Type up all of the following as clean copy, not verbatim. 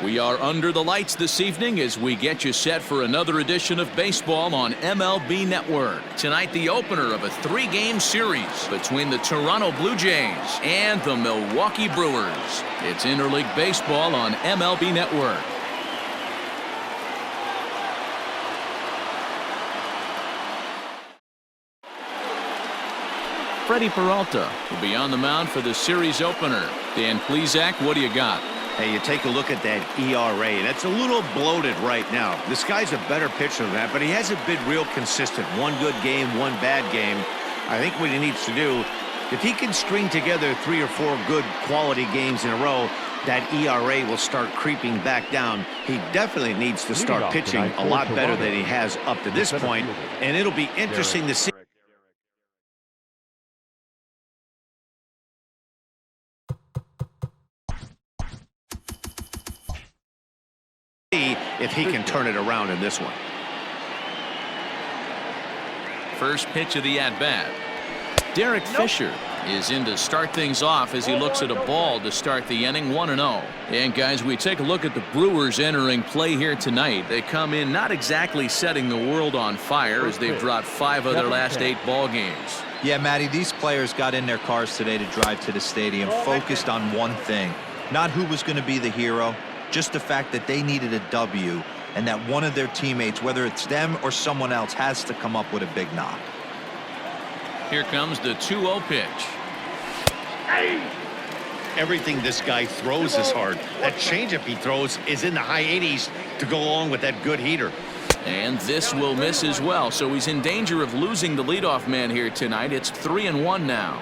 We are under the lights this evening as we get you set for another edition of baseball on MLB Network. Tonight, the opener of a 3-game series between the Toronto Blue Jays and the Milwaukee Brewers. It's interleague baseball on MLB Network. Freddy Peralta will be on the mound for the series opener. Dan Plesac, what do you got? Hey, you take a look at that ERA, and it's a little bloated right now. This guy's a better pitcher than that, but he hasn't been real consistent. One good game, one bad game. I think what he needs to do, if he can string together 3 or 4 good quality games in a row, that ERA will start creeping back down. He definitely needs to start pitching a lot better than he has up to this point, and it'll be interesting to see. If he can turn it around in this one. First pitch of the at-bat. Derrick Fisher is in to start things off as he looks at a ball to start the inning, 1-0. And guys, we take a look at the Brewers entering play here tonight. They come in not exactly setting the world on fire as they've dropped 5 of their last 8 ball games. Yeah, Matty, these players got in their cars today to drive to the stadium focused on one thing. Not who was going to be the hero, just the fact that they needed a W and that one of their teammates, whether it's them or someone else, has to come up with a big knock. Here comes the 2-0 pitch. Everything this guy throws is hard. That changeup he throws is in the high 80s to go along with that good heater. And this will miss as well, so he's in danger of losing the leadoff man here tonight. It's 3-1 now.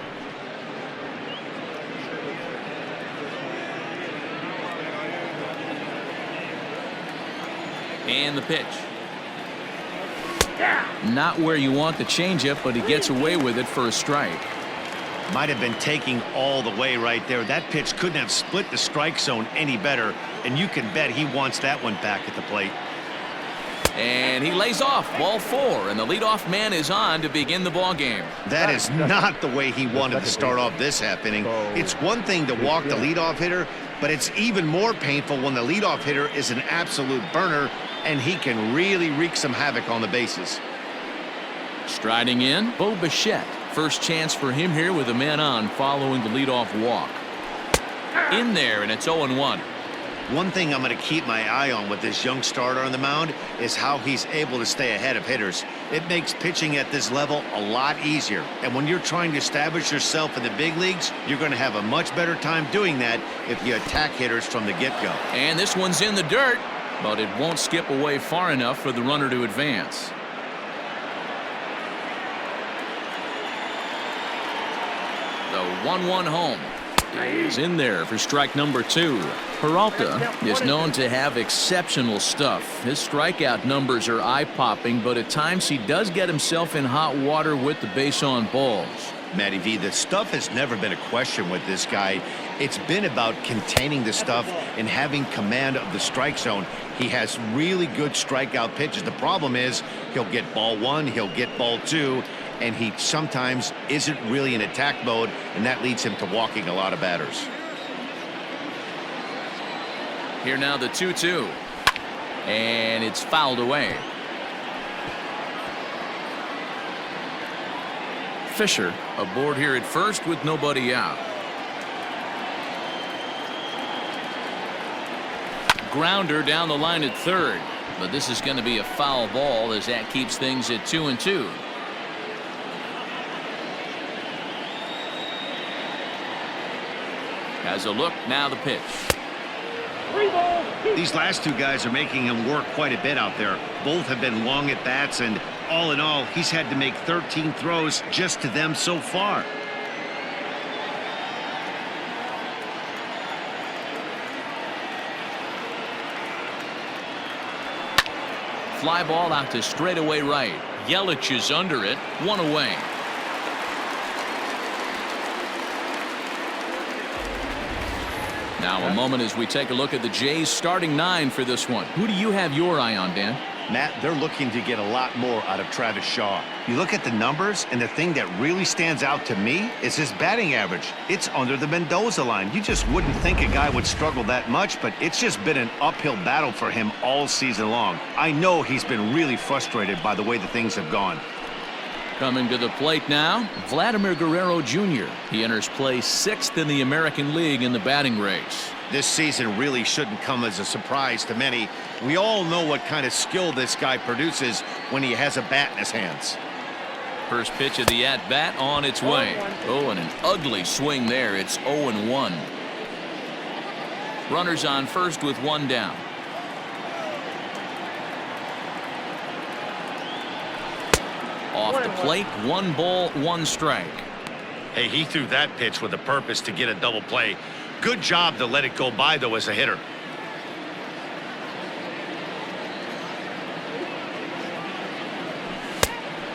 And the pitch. Not where you want the changeup, but he gets away with it for a strike. Might have been taking all the way right there. That pitch couldn't have split the strike zone any better, and you can bet he wants that one back at the plate. And he lays off, ball 4, and the leadoff man is on to begin the ball game. That is not the way he wanted to start off this half inning. It's one thing to walk the leadoff hitter, but it's even more painful when the leadoff hitter is an absolute burner and he can really wreak some havoc on the bases. Striding in, Bo Bichette. First chance for him here with a man on following the leadoff walk. In there, and it's 0-1. One thing I'm going to keep my eye on with this young starter on the mound is how he's able to stay ahead of hitters. It makes pitching at this level a lot easier. And when you're trying to establish yourself in the big leagues, you're going to have a much better time doing that if you attack hitters from the get-go. And this one's in the dirt, but it won't skip away far enough for the runner to advance. The 1-1 home is in there for strike number 2. Peralta is known to have exceptional stuff. His strikeout numbers are eye-popping, but at times he does get himself in hot water with the base on balls. Matty V, the stuff has never been a question with this guy. It's been about containing the stuff and having command of the strike zone. He has really good strikeout pitches. The problem is he'll get ball 1, he'll get ball 2, and he sometimes isn't really in attack mode, and that leads him to walking a lot of batters. Here now the 2-2, and it's fouled away. Fisher aboard here at first with nobody out. Grounder down the line at third, but this is going to be a foul ball as that keeps things at 2-2. Has a look, now the pitch. These last 2 guys are making him work quite a bit out there. Both have been long at bats, and all in all, he's had to make 13 throws just to them so far. Fly ball out to straightaway right. Yelich is under it, 1 away. Now a moment as we take a look at the Jays starting 9 for this one. Who do you have your eye on, Dan? Matt, they're looking to get a lot more out of Travis Shaw. You look at the numbers, and the thing that really stands out to me is his batting average. It's under the Mendoza line. You just wouldn't think a guy would struggle that much, but it's just been an uphill battle for him all season long. I know he's been really frustrated by the way that things have gone. Coming to the plate now, Vladimir Guerrero Jr. He enters play 6th in the American League in the batting race. This season really shouldn't come as a surprise to many. We all know what kind of skill this guy produces when he has a bat in his hands. First pitch of the at-bat on its way. Oh, and an ugly swing there. It's 0-1. Runners on first with one down. Off the plate, 1 ball, 1 strike. Hey, he threw that pitch with a purpose to get a double play. Good job to let it go by, though, as a hitter.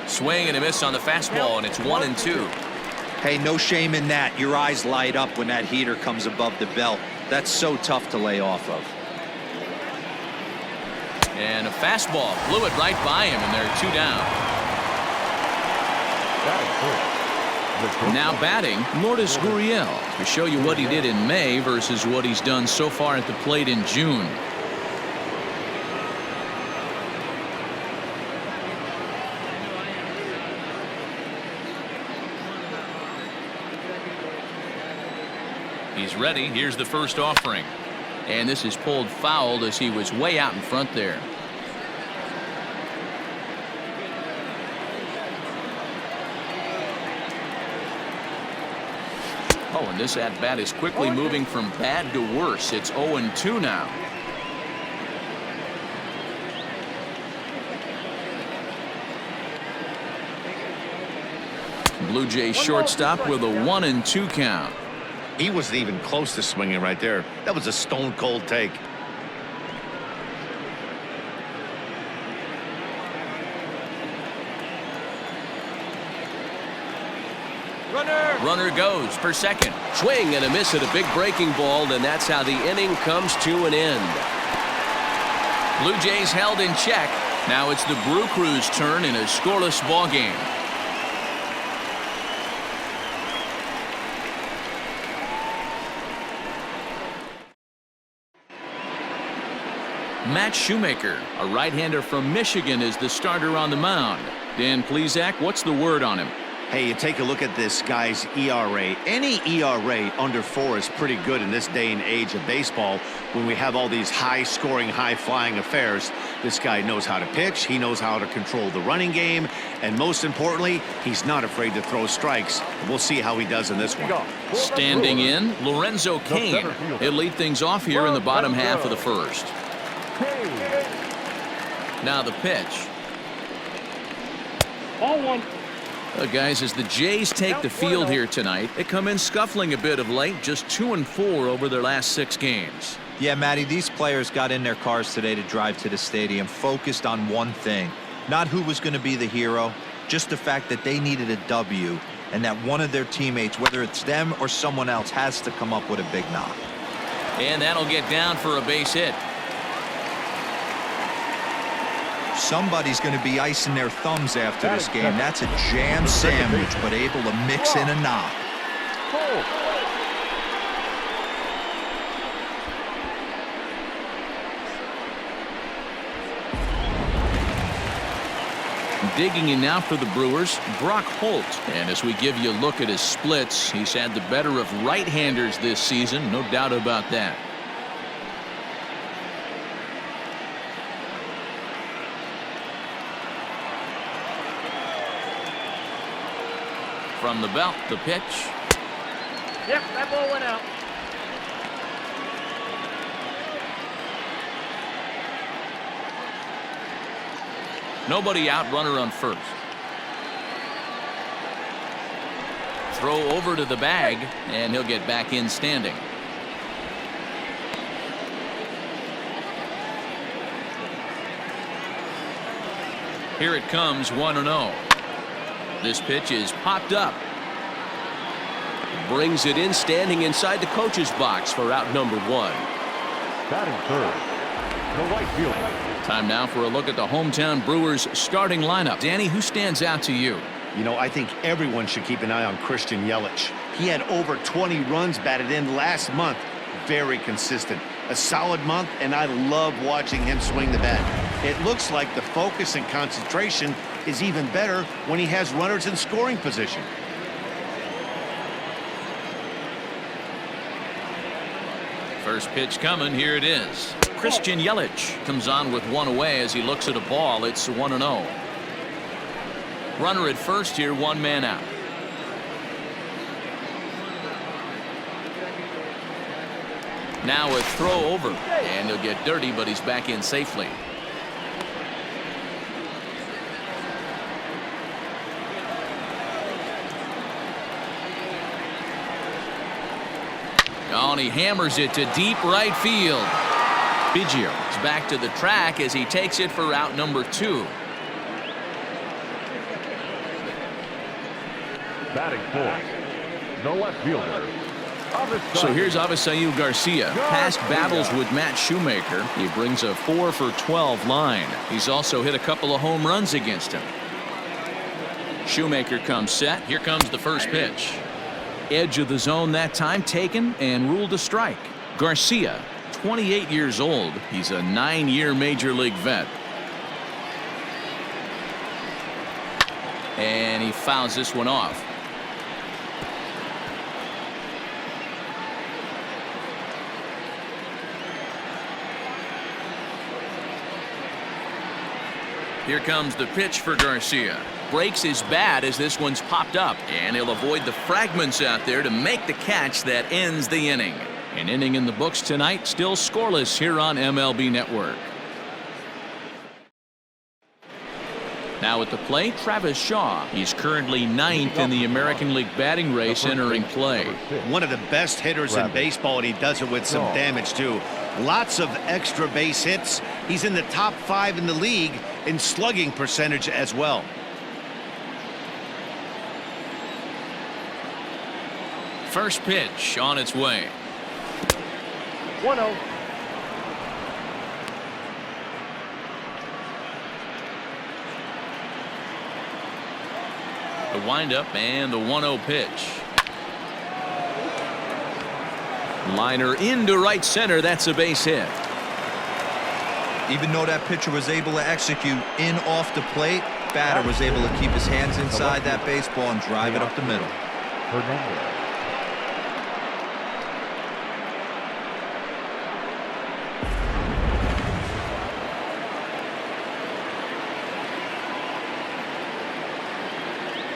Swing and a miss on the fastball, and it's 1-2. Hey, no shame in that. Your eyes light up when that heater comes above the belt. That's so tough to lay off of. And a fastball blew it right by him, and they're 2 down. Now batting, Lourdes Gurriel to show you what he did in May versus what he's done so far at the plate in June. He's ready. Here's the first offering. And this is pulled foul as he was way out in front there. Oh, and this at-bat is quickly moving from bad to worse. It's 0-2 now. Blue Jays shortstop with a 1-2 count. He wasn't even close to swinging right there. That was a stone-cold take. Runner goes for second. Swing and a miss at a big breaking ball, and that's how the inning comes to an end. Blue Jays held in check. Now it's the Brew Crew's turn in a scoreless ball game. Matt Shoemaker, a right-hander from Michigan, is the starter on the mound. Dan Plesac, what's the word on him? Hey, you take a look at this guy's ERA. Any ERA under 4 is pretty good in this day and age of baseball when we have all these high-scoring, high-flying affairs. This guy knows how to pitch. He knows how to control the running game. And most importantly, he's not afraid to throw strikes. We'll see how he does in this one. Standing in, Lorenzo Kane. He'll lead things off here in the bottom half of the first. Now the pitch. Ball 1. Guys, as the Jays take the field here tonight, they come in scuffling a bit of late, just 2-4 over their last 6 games. Yeah, Matty, these players got in their cars today to drive to the stadium, focused on one thing. Not who was going to be the hero, just the fact that they needed a W, and that one of their teammates, whether it's them or someone else, has to come up with a big knock. And that'll get down for a base hit. Somebody's going to be icing their thumbs after this game. That's a jam sandwich, but able to mix in a knock. Digging in now for the Brewers, Brock Holt. And as we give you a look at his splits, he's had the better of right-handers this season, no doubt about that. From the belt, the pitch. Yep, that ball went out. Nobody out, runner on first. Throw over to the bag, and he'll get back in standing. Here it comes, 1-0. This pitch is popped up. Brings it in, standing inside the coach's box for out number 1. Batting third, the right fielder, Time now for a look at the hometown Brewers starting lineup. Danny, who stands out to you? You know, I think everyone should keep an eye on Christian Yelich. He had over 20 runs batted in last month. Very consistent. A solid month, and I love watching him swing the bat. It looks like the focus and concentration is even better when he has runners in scoring position. First pitch coming. Here it is. Christian Yelich comes on with one away as he looks at a ball. It's 1-0. Runner at first here, one man out. Now a throw over, and he'll get dirty, but he's back in safely. Oh, and he hammers it to deep right field. Gaviglio is back to the track as he takes it for out number 2. Batting fourth, the left fielder. So here's Avisail Garcia. Past battles with Matt Shoemaker. He brings a 4 for 12 line. He's also hit a couple of home runs against him. Shoemaker comes set. Here comes the first pitch. Edge of the zone that time taken and ruled a strike. Garcia, 28 years old. He's a 9-year major league vet. And he fouls this one off. Here comes the pitch for Garcia. Breaks his bat as this one's popped up, and he'll avoid the fragments out there to make the catch that ends the inning. An inning in the books tonight, still scoreless here on MLB Network. Now at the plate, Travis Shaw. He's currently 9th in the American League batting race entering play. One of the best hitters in baseball, and he does it with some damage too. Lots of extra base hits. He's in the top 5 in the league in slugging percentage as well. First pitch on its way. 1-0. The windup and the 1-0 pitch. Liner into right center. That's a base hit. Even though that pitcher was able to execute in off the plate, batter was able to keep his hands inside that baseball and drive it up the middle.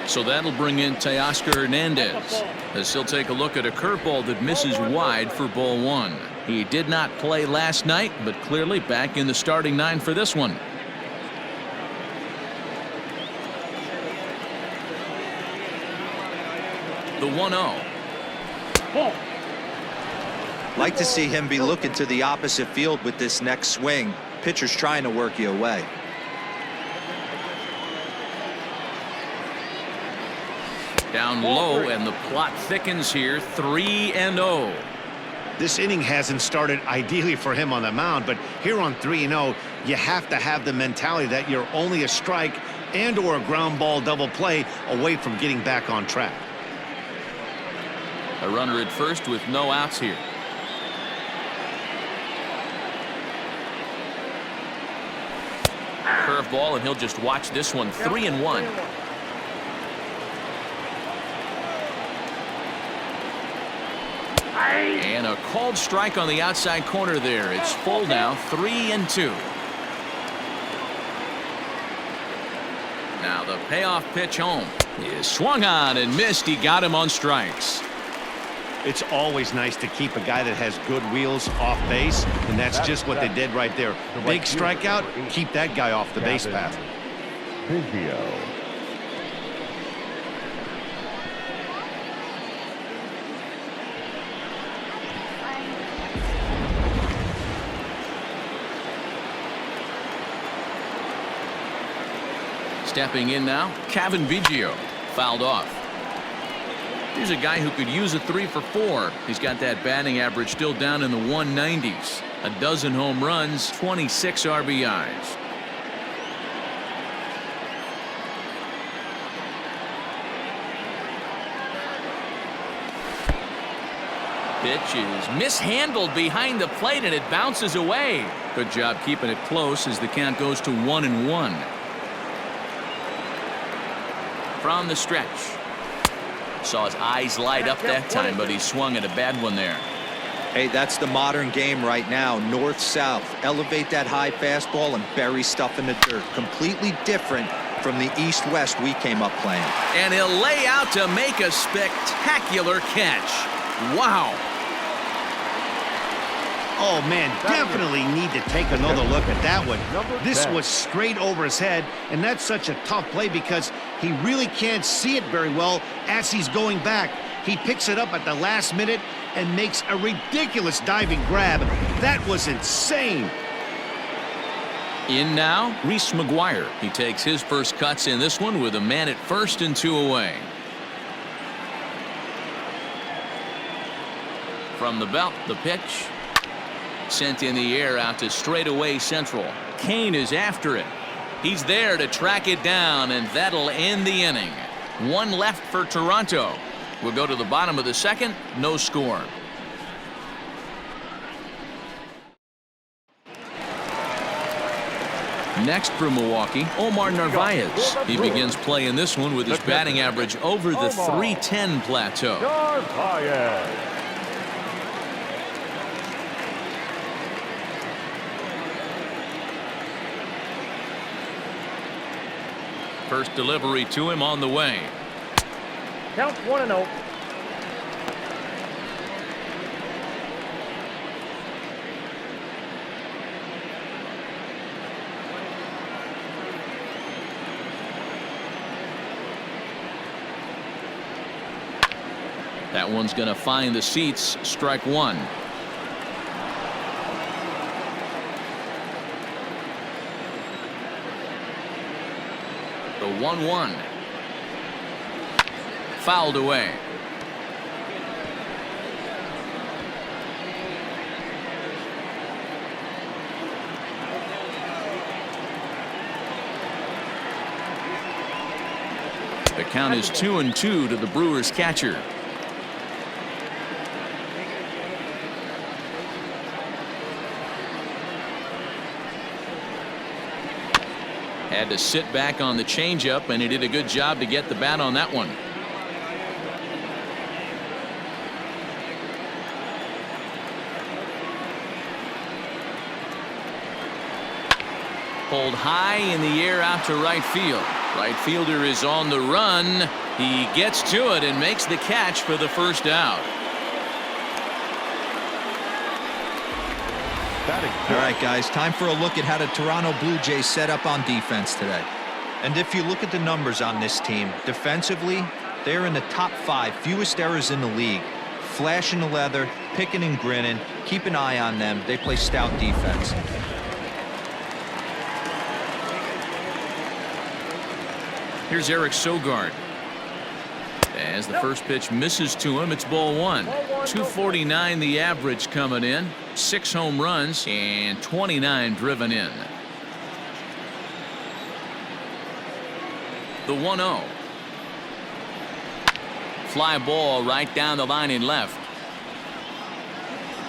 So that'll bring in Teoscar Hernandez as he'll take a look at a curveball that misses wide for ball 1. He did not play last night, but clearly back in the starting 9 for this one. The 1-0. Like to see him be looking to the opposite field with this next swing. Pitcher's trying to work you away. Down low, and the plot thickens here. 3-0. This inning hasn't started ideally for him on the mound, but here on 3-0, you have to have the mentality that you're only a strike and or a ground ball double play away from getting back on track. A runner at first with no outs here. Curveball, and he'll just watch this one. 3-1. And a called strike on the outside corner there. It's full now. 3-2. Now the payoff pitch home is swung on and missed. He got him on strikes. It's always nice to keep a guy that has good wheels off base, and that's just what they did right there. Big strikeout, keep that guy off the base path. Stepping in now, Gaviglio fouled off. Here's a guy who could use a 3 for 4. He's got that batting average still down in the 190s. A dozen home runs, 26 RBIs. Pitch is mishandled behind the plate and it bounces away. Good job keeping it close as the count goes to 1-1. From the stretch. Saw his eyes light up that time, but he swung at a bad one there. Hey, that's the modern game right now. North-south. Elevate that high fastball and bury stuff in the dirt. Completely different from the east-west we came up playing. And he'll lay out to make a spectacular catch. Wow. Oh, man, definitely need to take another look at that one. This was straight over his head, and that's such a tough play because he really can't see it very well as he's going back. He picks it up at the last minute and makes a ridiculous diving grab. That was insane. In now, Reese Mcguire. He takes his first cuts in this one with a man at first and 2 away. From the belt, the pitch. Sent in the air out to straightaway central. Kane is after it. He's there to track it down, and that'll end the inning. One left for Toronto. We'll go to the bottom of the second. No score. Next for Milwaukee, Omar Narvaez. He begins play in this one with his batting average over the .310 plateau. Narvaez. First delivery to him on the way. Count 1-0. That one's going to find the seats. Strike one. The 1-1. Fouled away. The count is 2-2 to the Brewers catcher. Had to sit back on the changeup, and he did a good job to get the bat on that one. Pulled high in the air out to right field. Right fielder is on the run. He gets to it and makes the catch for the first out. All right, guys, time for a look at how the Toronto Blue Jays set up on defense today. And if you look at the numbers on this team, defensively, they're in the top 5 fewest errors in the league. Flashing the leather, picking and grinning, keep an eye on them. They play stout defense. Here's Eric Sogard. As the first pitch misses to him, it's ball one. 249 the average coming in. 6 home runs and 29 driven in. The 1-0. Fly ball right down the line in left.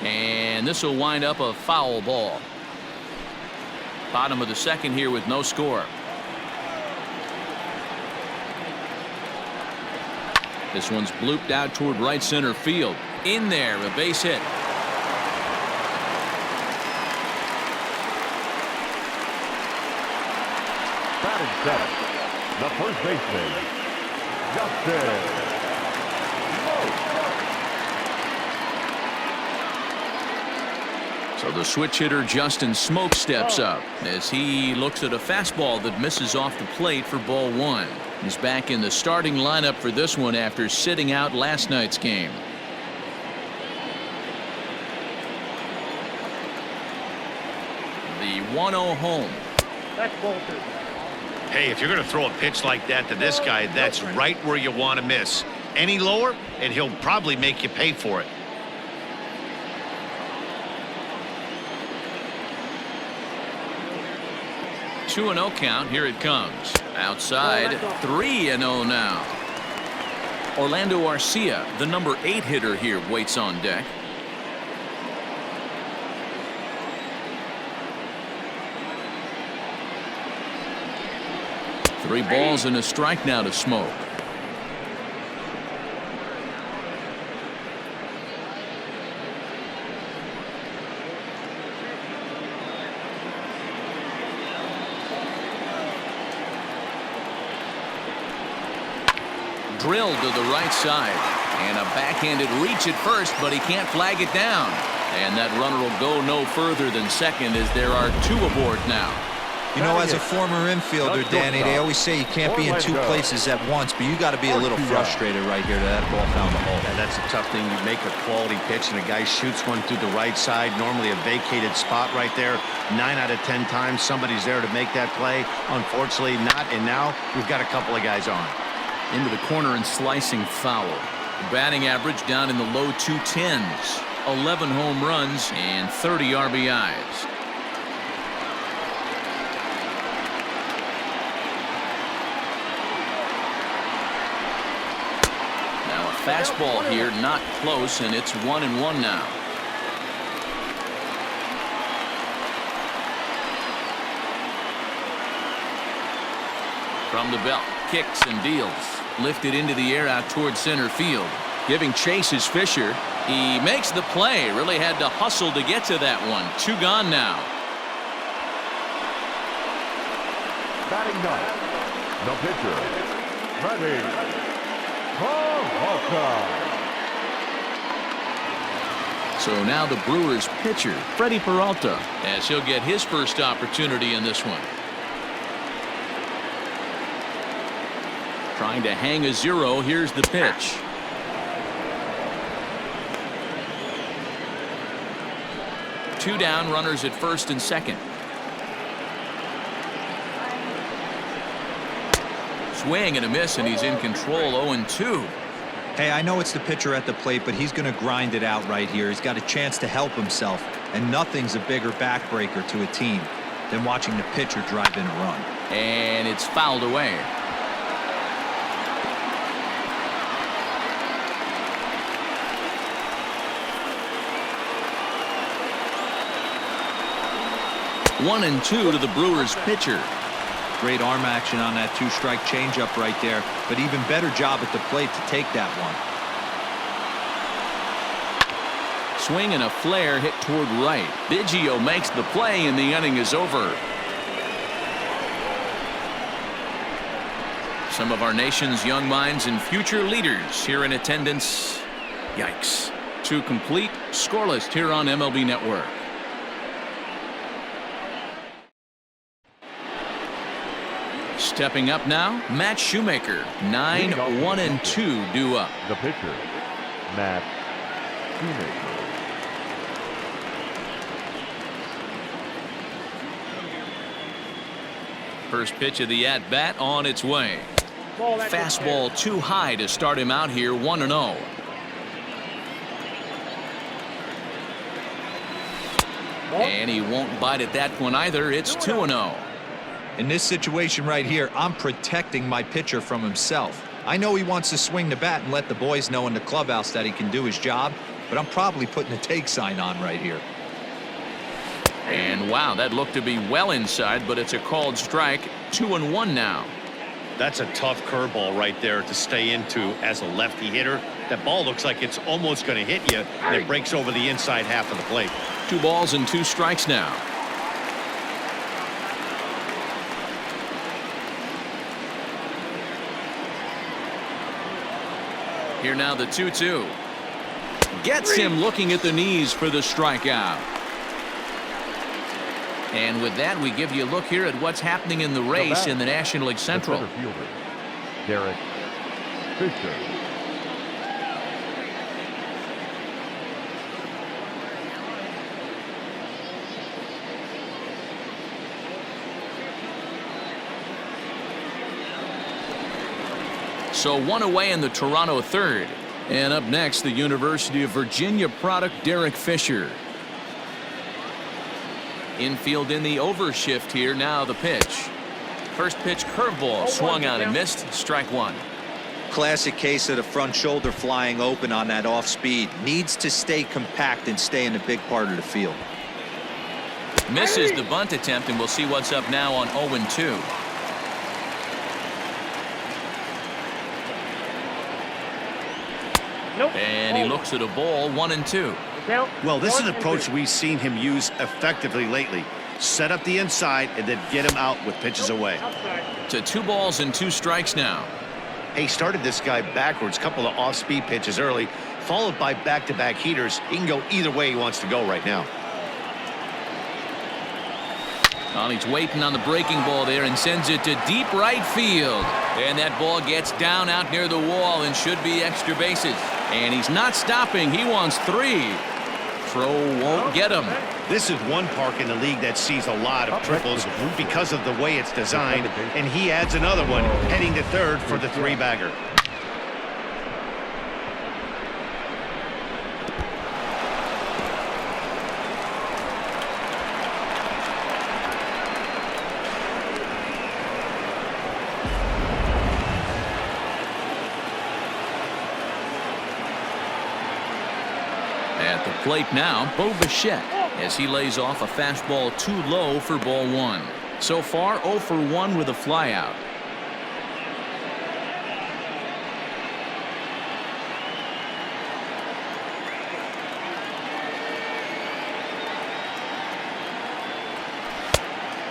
And this will wind up a foul ball. Bottom of the second here with no score. This one's blooped out toward right center field. In there, a base hit. Batting seventh, the first baseman, Justin. So the switch hitter Justin Smoke steps up as he looks at a fastball that misses off the plate for ball one. He's back in the starting lineup for this one after sitting out last night's game. The 1-0 home. That's ball two. Hey, if you're going to throw a pitch like that to this guy, that's right where you want to miss. Any lower, and he'll probably make you pay for it. 2-0 count. Here it comes. Outside, 3-0 now. Orlando Garcia, the number 8 hitter here, waits on deck. Three balls and a strike now to Smoke. Drilled to the right side, and a backhanded reach at first, but he can't flag it down, and that runner will go no further than second as there are 2 aboard now. You know, as a former infielder, Danny, they always say you can't be in 2 places at once, but you got to be a little frustrated right here that ball found the hole. And that's a tough thing. You make a quality pitch and a guy shoots one through the right side, normally a vacated spot right there. 9 out of 10 times somebody's there to make that play. Unfortunately not, and now we've got a couple of guys on. Into the corner and slicing foul. Batting average down in the low 210s. 11 home runs and 30 RBIs. Now a fastball here, not close, and it's 1-1 now. From the belt, kicks and deals. Lifted into the air out towards center field. Giving chase is Fisher. He makes the play. Really had to hustle to get to that one. 2 gone now. Batting ninth, the pitcher, Freddy. So now the Brewers pitcher, Freddy Peralta, as he'll get his first opportunity in this one. Trying to hang a 0. Here's the pitch. Two down, runners at first and second. Swing and a miss, and he's in control. 0-2. Hey, I know it's the pitcher at the plate, but he's going to grind it out right here. He's got a chance to help himself, and nothing's a bigger backbreaker to a team than watching the pitcher drive in a run. And it's fouled away. One and 2 to the Brewers pitcher. Great arm action on that 2-strike changeup right there, but even better job at the plate to take that one. Swing and a flare hit toward right. Gaviglio makes the play, and the inning is over. Some of our nation's young minds and future leaders here in attendance. Yikes. 2 complete, scoreless here on MLB Network. Stepping up now, Matt Shoemaker. 9-1-2 due up. The pitcher, Matt Shoemaker. First pitch of the at-bat on its way. Fastball too high to start him out here. 1-0. And he won't bite at that one either. It's 2-0. In this situation right here, I'm protecting my pitcher from himself. I know he wants to swing the bat and let the boys know in the clubhouse that he can do his job, but I'm probably putting a take sign on right here. And wow, that looked to be well inside, but it's a called strike. 2-1 now. That's a tough curveball right there to stay into as a lefty hitter. That ball looks like it's almost going to hit you, and it breaks over the inside half of the plate. 2 balls and 2 strikes now. Here now the 2-2. Gets him looking at the knees for the strikeout. And with that, we give you a look here at what's happening in the race in the National League Central. The center fielder, Derrick Fisher. So 1 away in the Toronto third. And up next, the University of Virginia product, Derrick Fisher. Infield in the overshift here. Now the pitch. First pitch curveball swung on and missed. Strike one. Classic case of the front shoulder flying open on that off speed. Needs to stay compact and stay in the big part of the field. Misses the bunt attempt, and we'll see what's up now on 0-2. Nope. And he looks at a ball. 1-2. Well, this is an approach we've seen him use effectively lately. Set up the inside and then get him out with pitches away. To 2 balls and 2 strikes now. He started this guy backwards, couple of off-speed pitches early, followed by back-to-back heaters. He can go either way he wants to go right now. Well, he's waiting on the breaking ball there and sends it to deep right field. And that ball gets down out near the wall and should be extra bases. And he's not stopping. He wants 3. Throw won't get him. This is one park in the league that sees a lot of triples because of the way it's designed, and he adds another one, heading to third for the 3-bagger. At the plate now, Bo Bichette, as he lays off a fastball too low for ball 1. So far 0 for 1 with a flyout.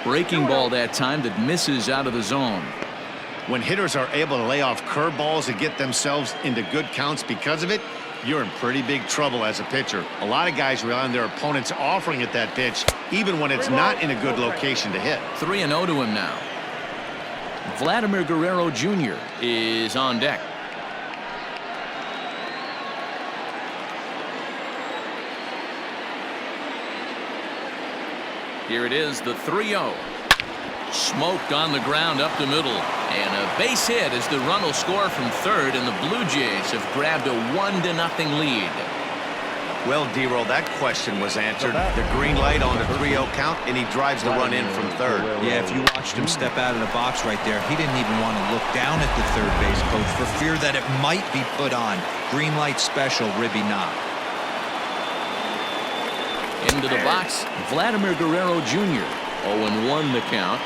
Breaking ball that time that misses out of the zone. When hitters are able to lay off curveballs and get themselves into good counts because of it, you're in pretty big trouble as a pitcher. A lot of guys rely on their opponents offering it that pitch, even when it's not in a good location to hit. 3-0 to him now. Vladimir Guerrero Jr. is on deck. Here it is, the 3-0. Smoked on the ground up the middle. And a base hit as the run will score from third, and the Blue Jays have grabbed a 1-0 lead. Well, D-Roll, that question was answered. The green light on the 3-0 count, and he drives the run in from third. Yeah, if you watched him step out of the box right there, he didn't even want to look down at the third base coach for fear that it might be put on. Green light special, ribby knock. Into the box, Vladimir Guerrero Jr. 0-1 the count.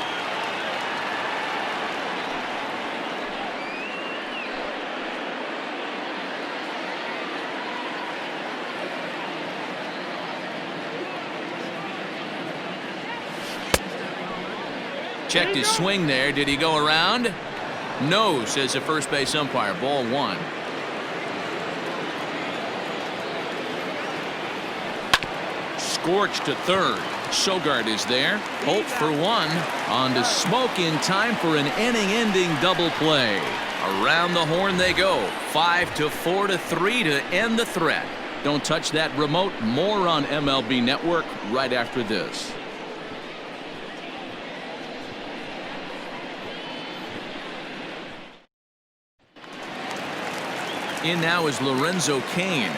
Checked his swing there. Did he go around? No, says the first base umpire. Ball 1. Scorched to third. Sogard is there. Holt for 1. On to Smoke in time for an inning-ending double play. Around the horn they go. 5-4 to 3 to end the threat. Don't touch that remote. More on MLB Network right after this. In now is Lorenzo Kane.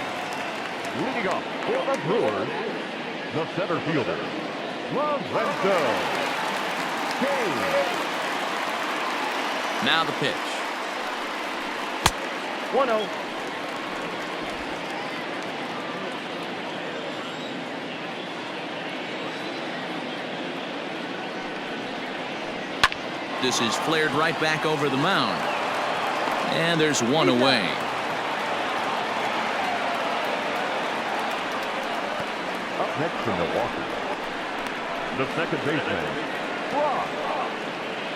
Leading off for the Brewers, the center fielder, Lorenzo Kane. Now the pitch. 1-0. This is flared right back over the mound. And there's one away. Up next from Milwaukee, the second baseman,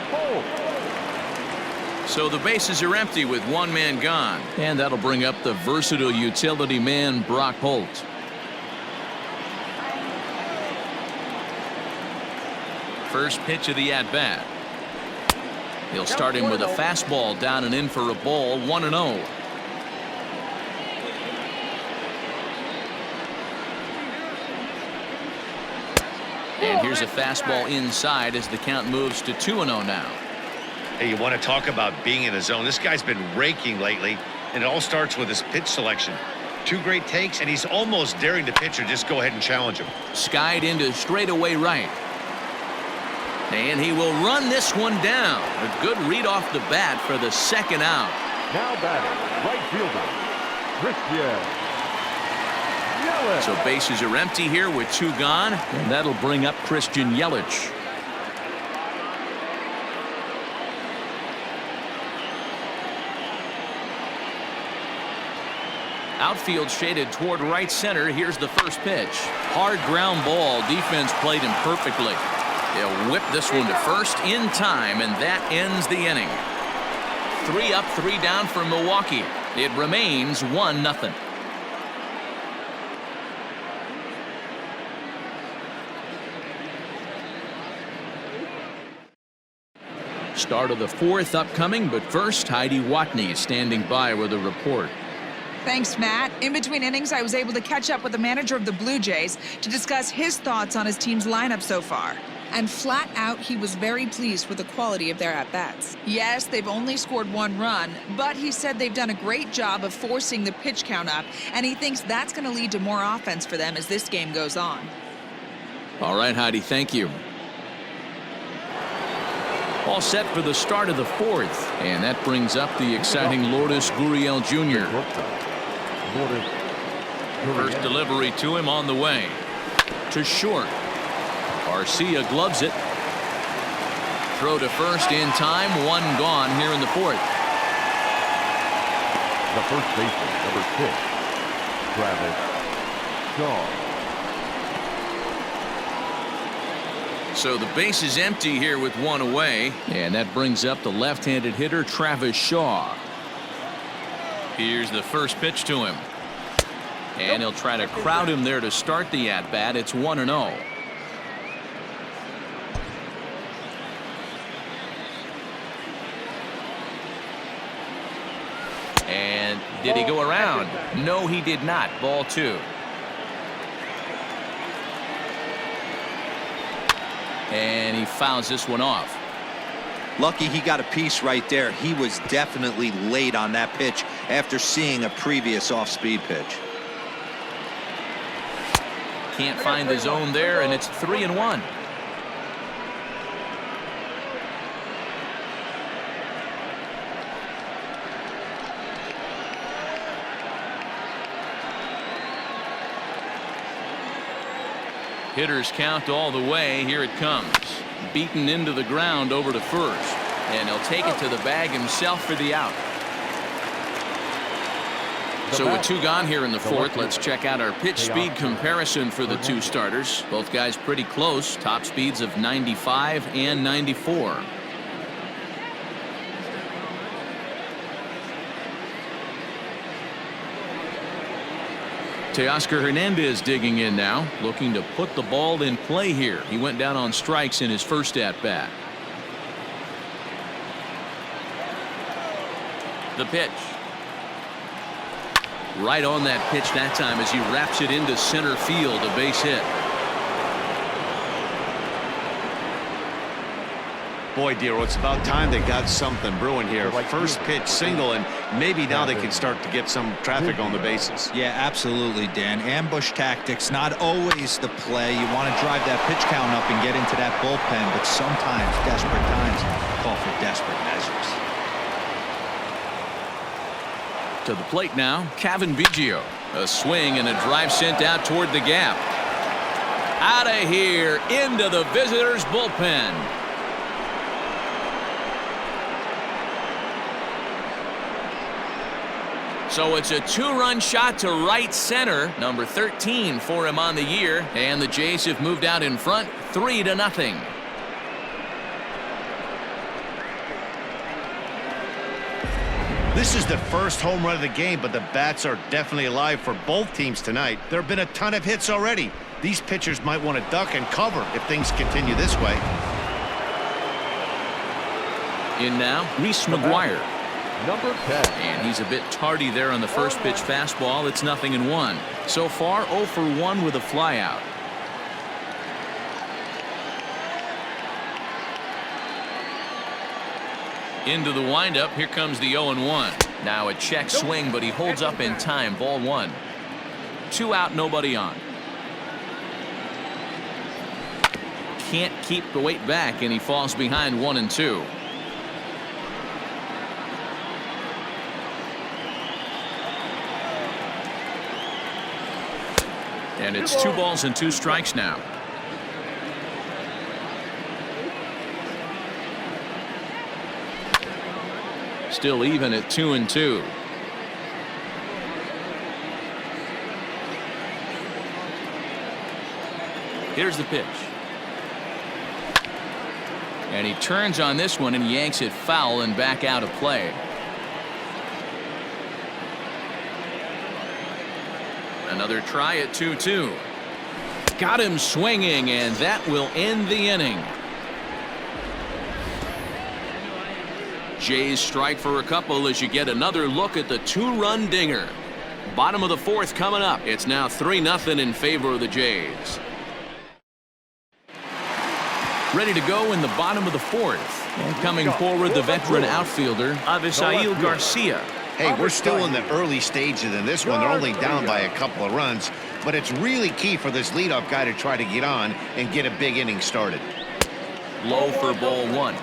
Holt. So the bases are empty with one man gone. And that'll bring up the versatile utility man, Brock Holt. First pitch of the at-bat. He'll start him with a fastball down and in for a ball. 1-0. And here's a fastball inside as the count moves to 2-0 now. Hey, you want to talk about being in a zone? This guy's been raking lately, and it all starts with his pitch selection. Two great takes, and he's almost daring the pitcher just go ahead and challenge him. Skied into straightaway right. And he will run this one down. A good read off the bat for the second out. Now batting, right fielder, Christian Yelich. So bases are empty here with two gone, and that'll bring up Christian Yelich. Outfield shaded toward right center. Here's the first pitch. Hard ground ball. Defense played him perfectly. They'll whip this one to first in time, and that ends the inning. 3 up, 3 down for Milwaukee. It remains 1-0. Start of the 4th upcoming, but first, Heidi Watney is standing by with a report. Thanks, Matt. In between innings, I was able to catch up with the manager of the Blue Jays to discuss his thoughts on his team's lineup so far. And flat out, he was very pleased with the quality of their at-bats. Yes, they've only scored 1 run, but he said they've done a great job of forcing the pitch count up, and he thinks that's going to lead to more offense for them as this game goes on. All right, Heidi, thank you. All set for the start of the 4th, and that brings up the exciting Lourdes Gurriel Jr. First delivery to him on the way. To short. Garcia gloves it. Throw to first in time. 1 gone here in the 4th. The first baseman, number 6, Travis Shaw. So the base is empty here with 1 away, and that brings up the left-handed hitter Travis Shaw. Here's the first pitch to him, and he'll try to crowd him there to start the at-bat. It's 1-0. And did he go around? No, he did not. Ball 2. And he fouls this one off. Lucky he got a piece right there. He was definitely late on that pitch after seeing a previous off-speed pitch. Can't find the zone there, and it's 3-1. Hitters count all the way. Here it comes. Beaten into the ground over to first. And he'll take it to the bag himself for the out. So with 2 gone here in the 4th, let's check out our pitch speed comparison for the 2 starters. Both guys pretty close. Top speeds of 95 and 94. Teoscar Hernandez digging in now, looking to put the ball in play here. He went down on strikes in his first at-bat. The pitch. Right on that pitch that time as he wraps it into center field, a base hit. Boy, Dero, it's about time they got something brewing here. First pitch single, and maybe now they can start to get some traffic on the bases. Yeah, absolutely, Dan. Ambush tactics, not always the play. You want to drive that pitch count up and get into that bullpen, but sometimes desperate times call for desperate measures. To the plate now, Gaviglio. A swing and a drive sent out toward the gap. Out of here, into the visitors' bullpen. So it's a 2-run shot to right center, number 13 for him on the year, and the Jays have moved out in front 3-0. This is the first home run of the game, but the bats are definitely alive for both teams tonight. There have been a ton of hits already. These pitchers might want to duck and cover if things continue this way. In now, Reese Mcguire. Number 10. And he's a bit tardy there on the first pitch fastball. It's 0-1. So far, 0 for 1 with a flyout. Into the windup. Here comes the 0-1. Now a check swing, but he holds up in time. Ball 1. 2 out, nobody on. Can't keep the weight back, and he falls behind 1-2. And it's 2 balls and 2 strikes now. Still even at 2-2. Here's the pitch. And he turns on this one and yanks it foul and back out of play. Another try at 2-2. Got him swinging, and that will end the inning. Jays strike for a couple as you get another look at the 2-run dinger. Bottom of the 4th coming up. It's now 3-0 in favor of the Jays. Ready to go in the bottom of the 4th. And coming forward, the veteran outfielder, Avisail Garcia. Hey, we're still in the early stages in this one. They're only down by a couple of runs, but it's really key for this leadoff guy to try to get on and get a big inning started. Low for ball 1.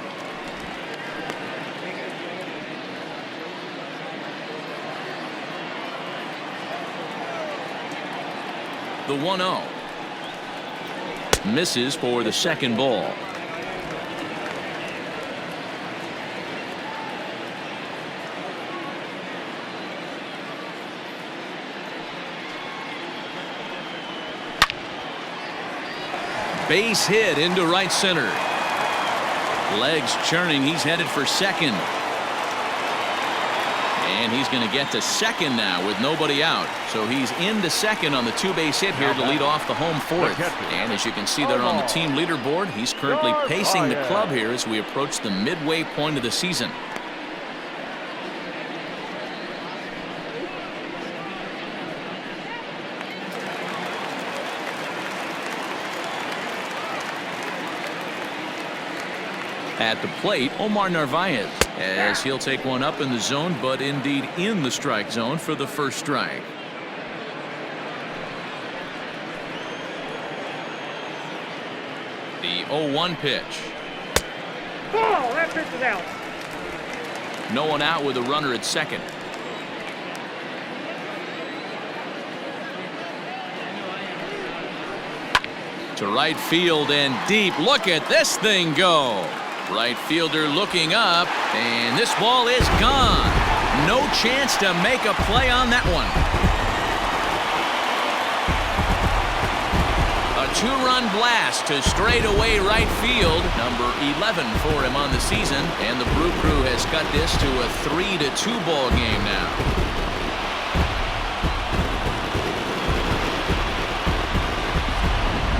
The 1-0. Misses for the second ball. Base hit into right center. Legs churning. He's headed for second. And he's going to get to second now with nobody out. So he's into second on the 2-base hit here to lead off the home 4th. And as you can see there on the team leaderboard, he's currently pacing the club here as we approach the midway point of the season. At the plate, Omar Narvaez, as he'll take one up in the zone, but indeed in the strike zone for the first strike. The 0-1 pitch. Ball, that pitch is out. No one out with a runner at second. To right field and deep. Look at this thing go. Right fielder looking up, and this ball is gone. No chance to make a play on that one. A 2-run blast to straightaway right field. Number 11 for him on the season, and the Brew Crew has cut this to a 3-2 ball game now.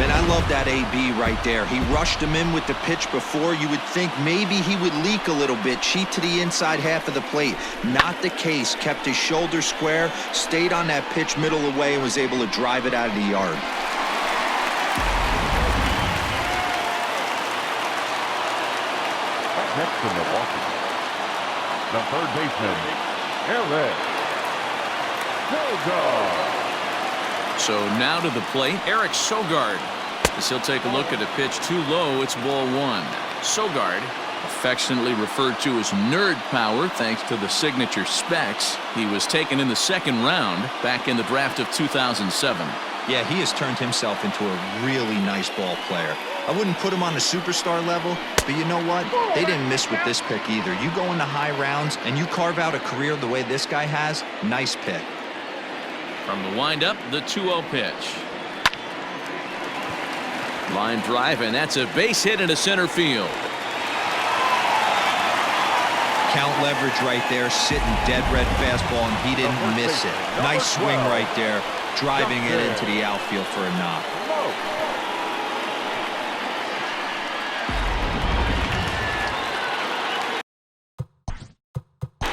Man, I love that AB right there. He rushed him in with the pitch before. You would think maybe he would leak a little bit, cheat to the inside half of the plate. Not the case. Kept his shoulder square, stayed on that pitch middle away, and was able to drive it out of the yard. Up next from Milwaukee, the third baseman, Derrick Fisher. So now to the plate, Eric Sogard. As he'll take a look at a pitch too low, it's ball 1. Sogard, affectionately referred to as nerd power thanks to the signature specs. He was taken in the 2nd round back in the draft of 2007. Yeah, he has turned himself into a really nice ball player. I wouldn't put him on a superstar level, but you know what? They didn't miss with this pick either. You go into high rounds and you carve out a career the way this guy has, nice pick. From the windup, the 2-0 pitch. Line drive, and that's a base hit into center field. Count leverage right there, sitting dead red fastball, and he didn't miss it. Nice swing right there, driving it into the outfield for a knock.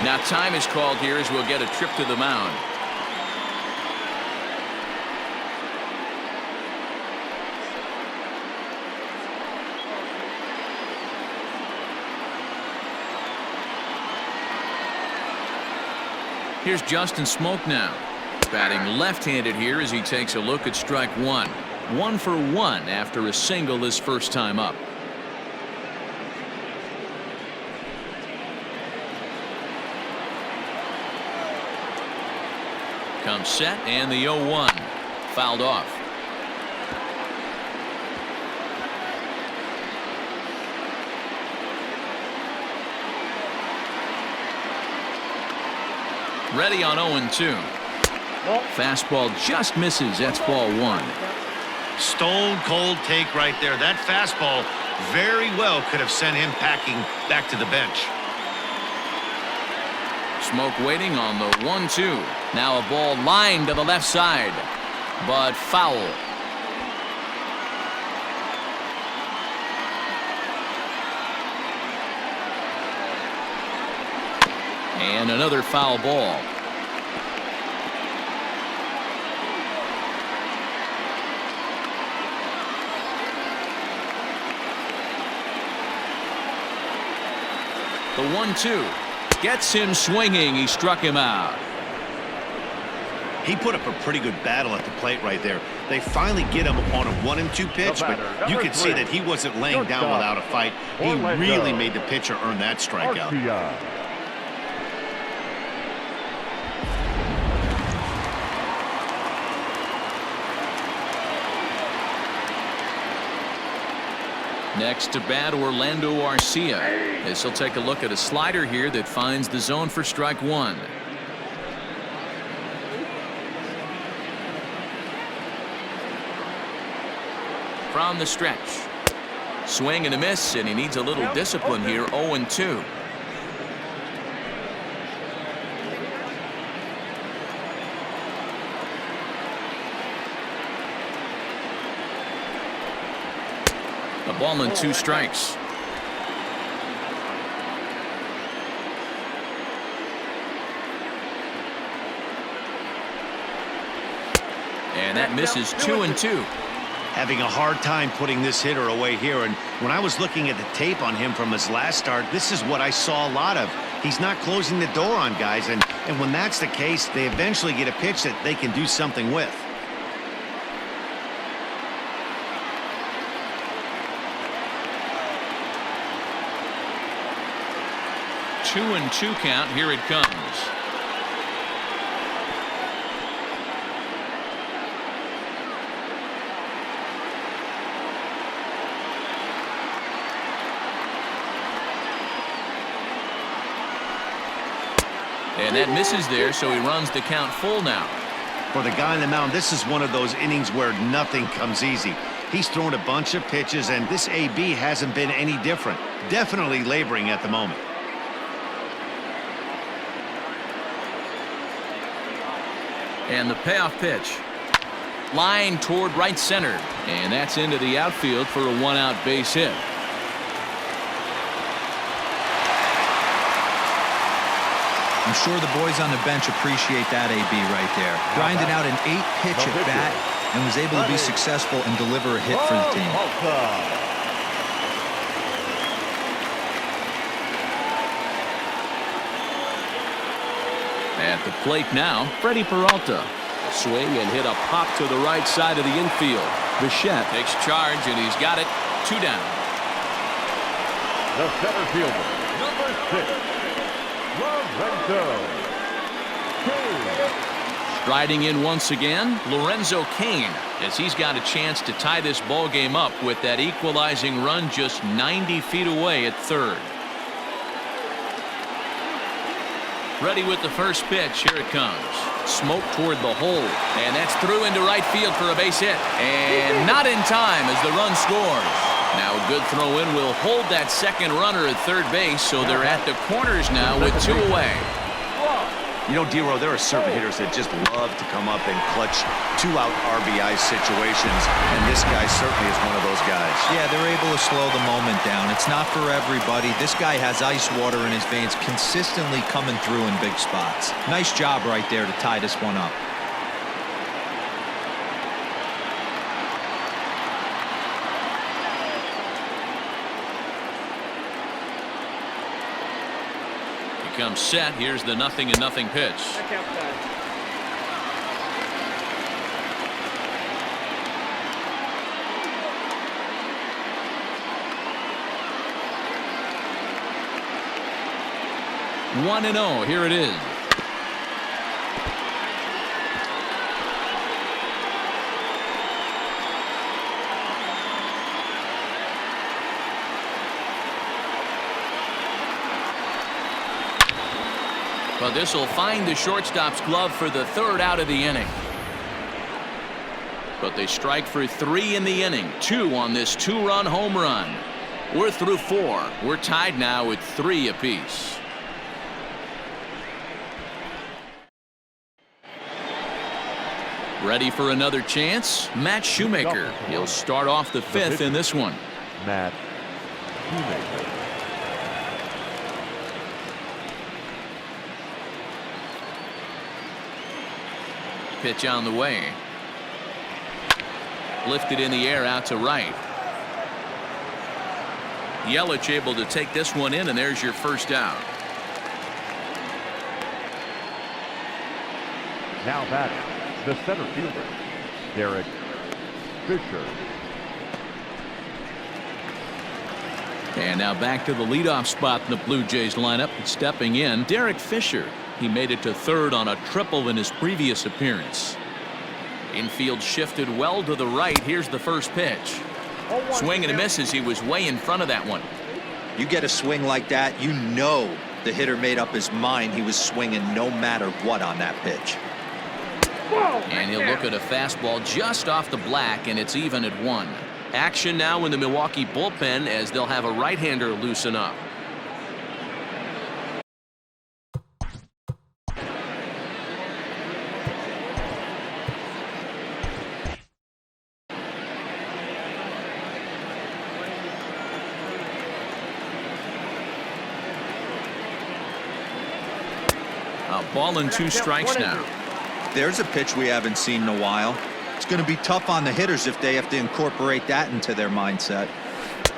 Now time is called here as we'll get a trip to the mound. Here's Justin Smoke now. Batting left-handed here as he takes a look at strike one. 1 for 1 after a single his first time up. Comes set and the 0-1. Fouled off. Ready on 0-2. Fastball just misses. That's ball 1. Stone cold take right there. That fastball very well could have sent him packing back to the bench. Smoke waiting on the 1-2. Now a ball lined to the left side, but foul. And another foul ball. The 1-2 gets him swinging. He struck him out. He put up a pretty good battle at the plate right there. They finally get him on a 1-2 pitch, but you could see that he wasn't laying down without a fight. He really made the pitcher earn that strikeout. Next to bat, Orlando Garcia, as he'll take a look at a slider here that finds the zone for strike one. From the stretch. Swing and a miss, and he needs a little discipline here. 0-2. A ball and 2 strikes. And that misses. 2-2. Having a hard time putting this hitter away here, and when I was looking at the tape on him from his last start, this is what I saw a lot of. He's not closing the door on guys, and when that's the case, they eventually get a pitch that they can do something with. Two and 2 count. Here it comes. And that misses there, so he runs the count full now. For the guy on the mound, this is one of those innings where nothing comes easy. He's thrown a bunch of pitches, and this AB hasn't been any different. Definitely laboring at the moment. And the payoff pitch. Line toward right center. And that's into the outfield for a 1-out base hit. I'm sure the boys on the bench appreciate that AB right there. Grinding out an 8-pitch at bat and was able to be successful and deliver a hit for the team. At the plate now, Freddy Peralta. Swing and hit a pop to the right side of the infield. Bichette takes charge, and he's got it. 2 down. The center fielder, number 6, Lorenzo Kane. Striding in once again, Lorenzo Kane, as he's got a chance to tie this ball game up with that equalizing run just 90 feet away at third. Ready with the first pitch. Here it comes. Smoke toward the hole, and that's through into right field for a base hit, and not in time as the run scores. Now a good throw in will hold that second runner at third base, so they're at the corners now with 2 away. You know, Dero, there are certain hitters that just love to come up and clutch 2-out RBI situations, and this guy certainly is one of those guys. Yeah, they're able to slow the moment down. It's not for everybody. This guy has ice water in his veins, consistently coming through in big spots. Nice job right there to tie this one up. Comes set. Here's the 0-0 pitch. 1-0. Here it is. But this will find the shortstop's glove for the third out of the inning. But they strike for 3 in the inning. 2 on this 2-run home run. We're through 4. We're tied now at 3 apiece. Ready for another chance? Matt Shoemaker. He'll start off the 5th in this one. Matt Shoemaker. Pitch on the way. Lifted in the air out to right. Yelich able to take this one in, and there's your first out. Now batting, the center fielder, Derrick Fisher. And now back to the leadoff spot in the Blue Jays lineup. Stepping in, Derrick Fisher. He made it to 3rd on a triple in his previous appearance. Infield shifted well to the right. Here's the first pitch. Swing and a miss as he was way in front of that one. You get a swing like that, you know the hitter made up his mind he was swinging no matter what on that pitch. And he'll look at a fastball just off the black, and it's even at 1. Action now in the Milwaukee bullpen as they'll have a right-hander loosen up. A ball and 2 strikes now. There's a pitch we haven't seen in a while. It's going to be tough on the hitters if they have to incorporate that into their mindset.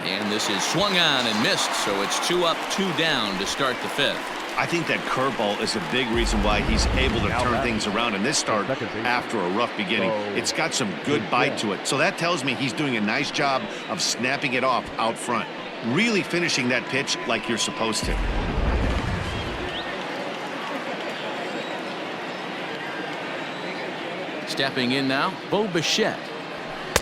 And this is swung on and missed, so it's 2 up, 2 down to start the 5th. I think that curveball is a big reason why he's able to turn things around in this start after a rough beginning. It's got some good bite to it. So that tells me he's doing a nice job of snapping it off out front. Really finishing that pitch like you're supposed to. Stepping in now, Bo Bichette.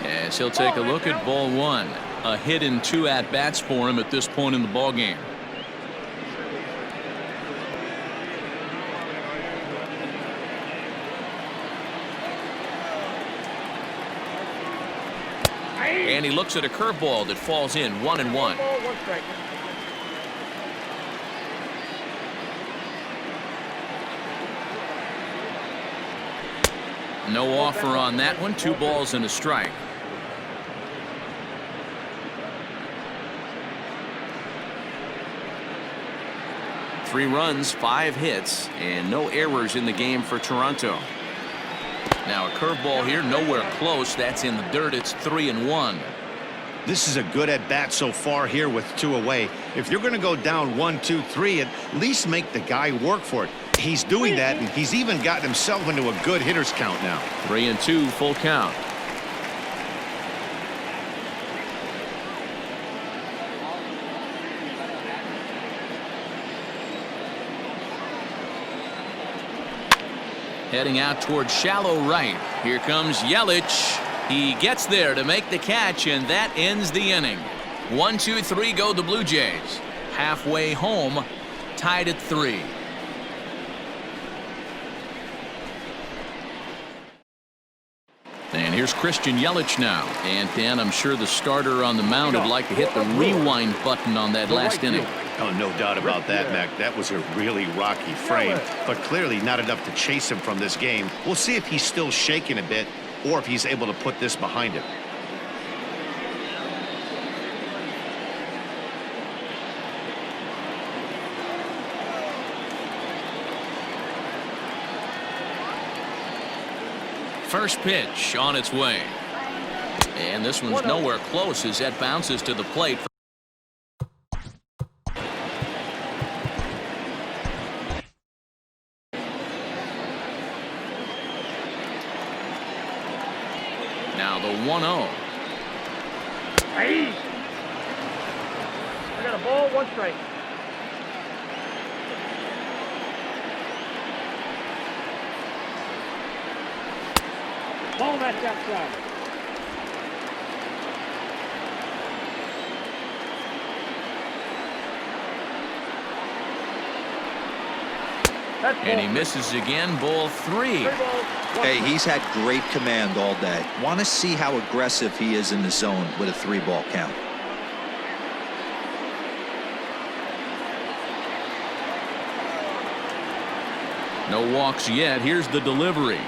As he'll take a look at ball 1. A hit in 2 at-bats for him at this point in the ballgame. And he looks at a curveball that falls in 1-1. No offer on that one. 2 balls and a strike. Three runs, 5 hits, and no errors in the game for Toronto. Now a curveball here, nowhere close. That's in the dirt. It's 3-1. This is a good at bat so far here with 2 away. If you're going to go down 1, 2, 3, at least make the guy work for it. He's doing that, and he's even gotten himself into a good hitter's count now. 3-2, full count. Heading out towards shallow right. Here comes Yelich. He gets there to make the catch, and that ends the inning. 1, 2, 3 go the Blue Jays. Halfway home, tied at 3. And here's Christian Yelich now. And Dan, I'm sure the starter on the mound would like to hit the rewind button on that last inning. Oh, no doubt about that, Mac. That was a really rocky frame, but clearly not enough to chase him from this game. We'll see if he's still shaking a bit or if he's able to put this behind him. First pitch on its way. And this one's nowhere close as that bounces to the plate. Now the 1-0. I got a ball, 1 strike. Ball match outside. And he misses again. Ball 3. Hey, he's had great command all day. Want to see how aggressive he is in the zone with a 3-ball count. No walks yet. Here's the delivery.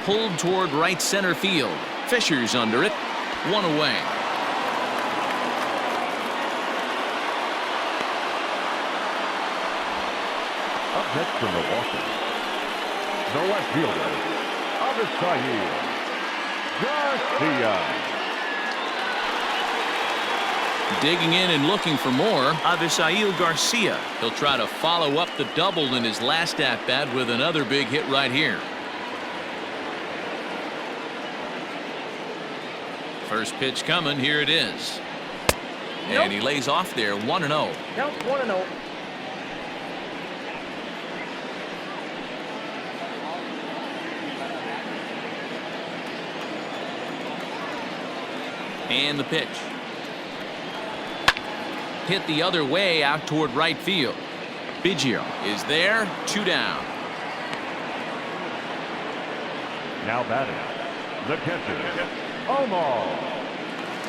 Pulled toward right center field. Fisher's under it. 1 away. Up next for Milwaukee, the left fielder, Garcia. Digging in and looking for more. Avisail Garcia. He'll try to follow up the double in his last at-bat with another big hit right here. First pitch coming. Here it is. And he lays off there. 1-0. Count 1-0. And the pitch. Hit the other way out toward right field. Gaviglio is there. 2 down. Now batting, the catcher, Omar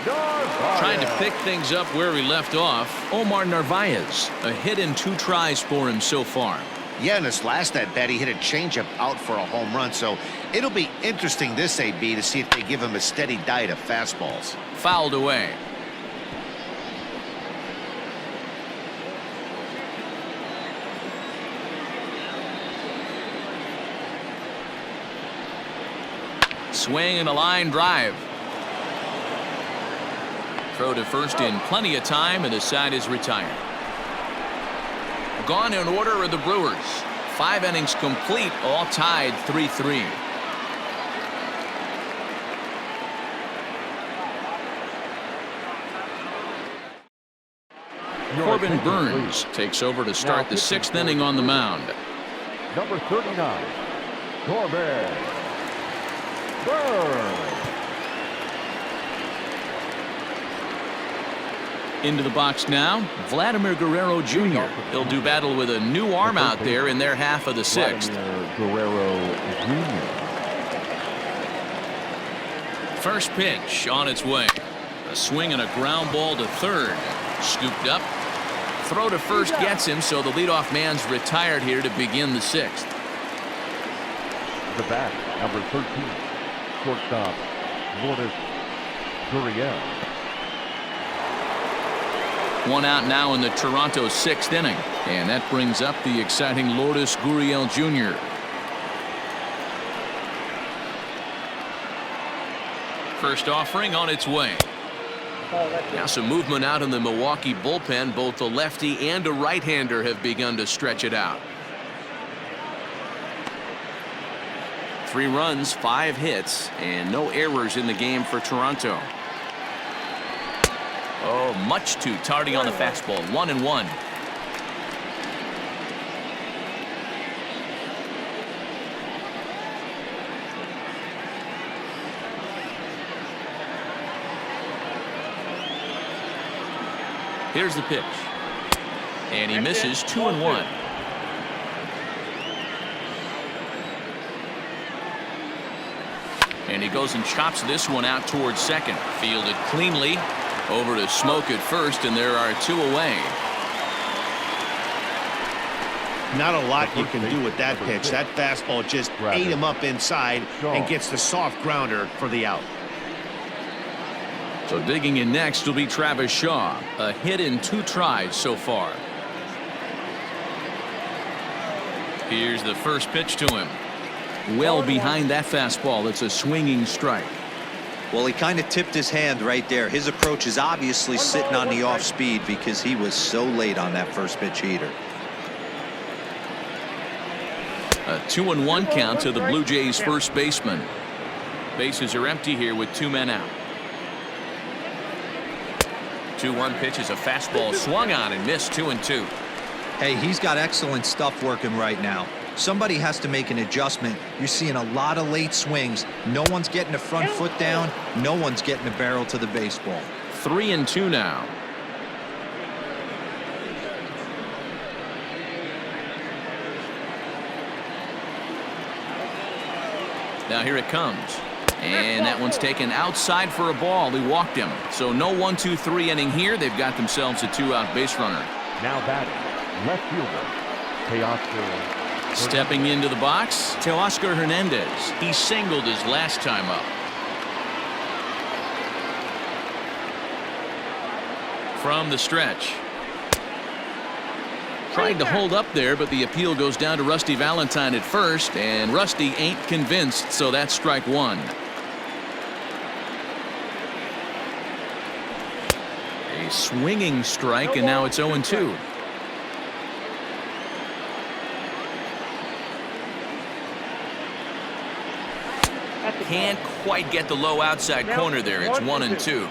Narvaez. Trying to pick things up where he left off. Omar Narvaez. A hit in 2 tries for him so far. Yeah, in his last at-bat, he hit a changeup out for a home run, so it'll be interesting this AB to see if they give him a steady diet of fastballs. Fouled away. Swing and a line drive. Throw to first in plenty of time, and the side is retired. Gone in order are the Brewers. 5 innings complete, all tied 3-3. Corbin Burns takes over to start the 6th inning on the mound. Number 39, Corbin Burns. Into the box now, Vladimir Guerrero Jr. He'll do battle with a new arm out there in their half of the 6th. Vladimir Guerrero Jr. First pitch on its way. A swing and a ground ball to third. Scooped up. Throw to first gets him, so the leadoff man's retired here to begin the 6th. The bat, number 13, shortstop, Lorenzo Kane. 1 out now in the Toronto 6th inning, and that brings up the exciting Lourdes Gurriel Jr. First offering on its way. Now some movement out in the Milwaukee bullpen. Both the lefty and a right-hander have begun to stretch it out. 3 runs, 5 hits, and no errors in the game for Toronto. Oh, much too tardy on the fastball. 1-1. Here's the pitch. And he misses. 2-1. And he goes and chops this one out towards second. Fielded cleanly. Over to Smoke at first, and there are 2 away. Not a lot you can do with that pitch. That fastball just ate him up inside and gets the soft grounder for the out. So digging in next will be Travis Shaw. A hit in 2 tries so far. Here's the first pitch to him. Well behind that fastball. It's a swinging strike. Well, he kind of tipped his hand right there. His approach is obviously sitting on the off speed because he was so late on that first pitch heater. A 2-1 count to the Blue Jays first baseman. Bases are empty here with 2 men out. 2-1 pitch is a fastball swung on and missed. 2-2. Hey, he's got excellent stuff working right now. Somebody has to make an adjustment. You're seeing a lot of late swings. No one's getting the front foot down. No one's getting the barrel to the baseball. 3-2 now. Now here it comes. And that one's taken outside for a ball. He walked him. So no 1-2-3 inning here. They've got themselves a 2-out base runner. Now batting, left fielder, Teoscar. Stepping into the box, Teoscar Hernandez. He singled his last time up. From the stretch. Tried to hold up there, but the appeal goes down to Rusty Valentine at first, and Rusty ain't convinced, so that's strike one. A swinging strike, and now it's 0-2. Can't quite get the low outside corner there. It's 1-2.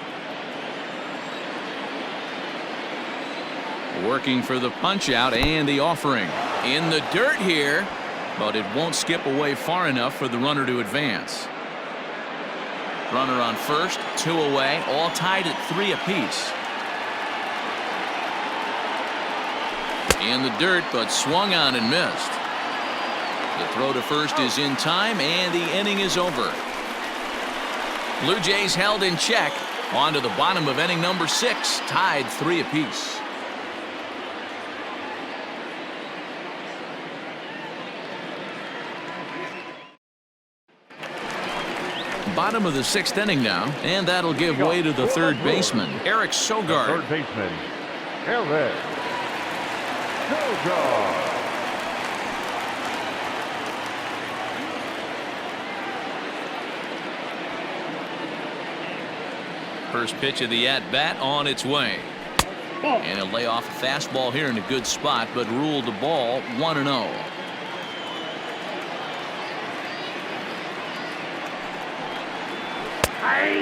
Working for the punch out and the offering. In the dirt here, but it won't skip away far enough for the runner to advance. Runner on first, 2 away, all tied at 3 apiece. In the dirt, but swung on and missed. The throw to first is in time, and the inning is over. Blue Jays held in check. On to the bottom of inning number 6, tied 3 apiece. Bottom of the 6th inning now, and that'll give way to the third baseman, Eric Sogard. Third baseman, Eric Sogard. First pitch of the at-bat on its way. And he'll lay off a fastball here in a good spot, but ruled the ball 1-0.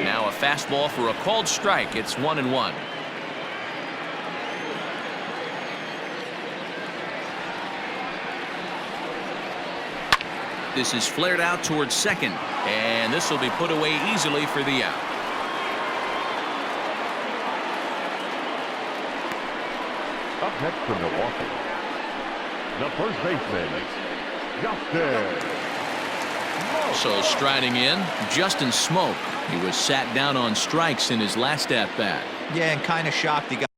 Now a fastball for a called strike. It's 1-1. This is flared out towards second, and this will be put away easily for the out. Up next from Milwaukee, the first baseman, Justin. So striding in, Justin Smoke. He was sat down on strikes in his last at-bat. Yeah, and kind of shocked he got.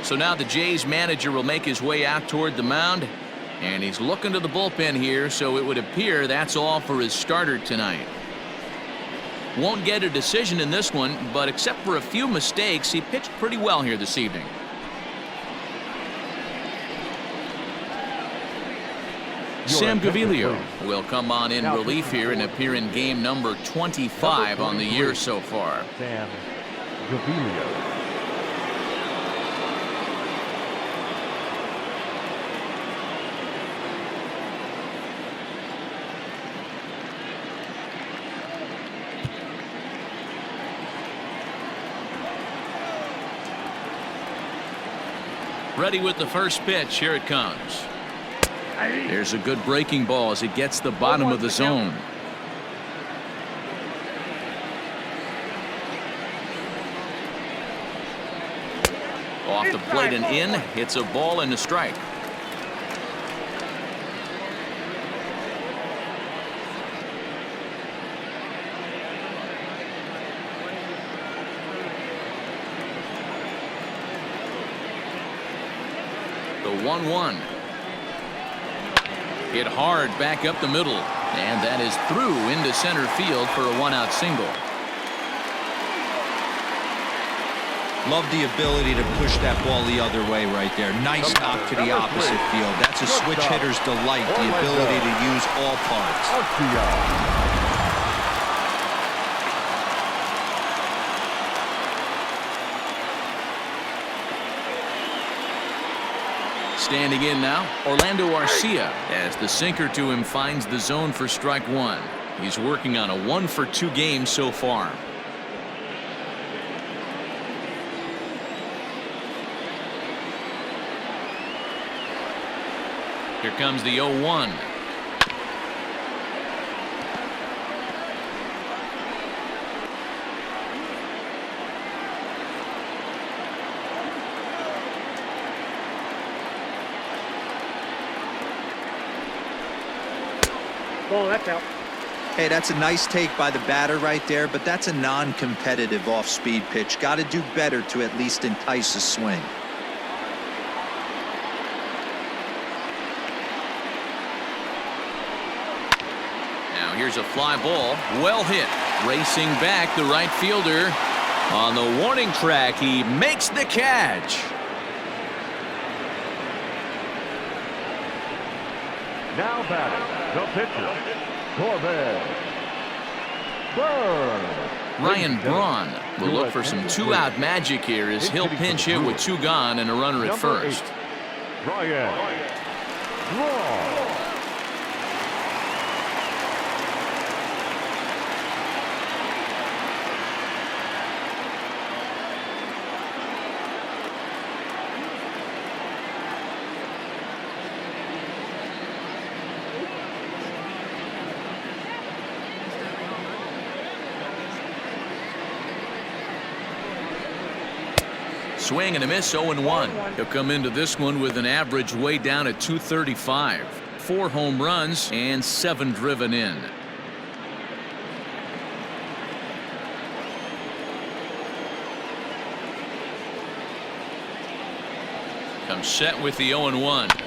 So now the Jays manager will make his way out toward the mound, and he's looking to the bullpen here, so it would appear that's all for his starter tonight. Won't get a decision in this one, but except for a few mistakes, he pitched pretty well here this evening. Sam Gaviglio will come on in relief here and appear in game number 25 on the year so far. Sam Gaviglio. Ready with the first pitch. Here it comes. There's a good breaking ball as it gets the bottom of the zone. Off the plate and in. Hits a ball and a strike. The 1-1. Hit hard back up the middle, and that is through into center field for a 1-out single. Love the ability to push that ball the other way right there. Nice knock to the opposite field. That's a switch hitter's delight, the ability to use all parts. Standing in now, Orlando Garcia, as the sinker to him finds the zone for strike one. He's working on a 1-for-2 game so far. Here comes the 0-1. Ball, that's out. Hey, that's a nice take by the batter right there, but that's a non-competitive off-speed pitch. Got to do better to at least entice a swing. Now here's a fly ball, well hit. Racing back, the right fielder. On the warning track, he makes the catch. Now batting, the pitcher, Corbin. Burn. Ryan Braun will look for some two-out magic here as he'll pinch hit with 2 gone and a runner at first. Ryan Braun. Swing and a miss, 0-1. He'll come into this one with an average way down at 235. 4 home runs and 7 driven in. Comes set with the 0-1.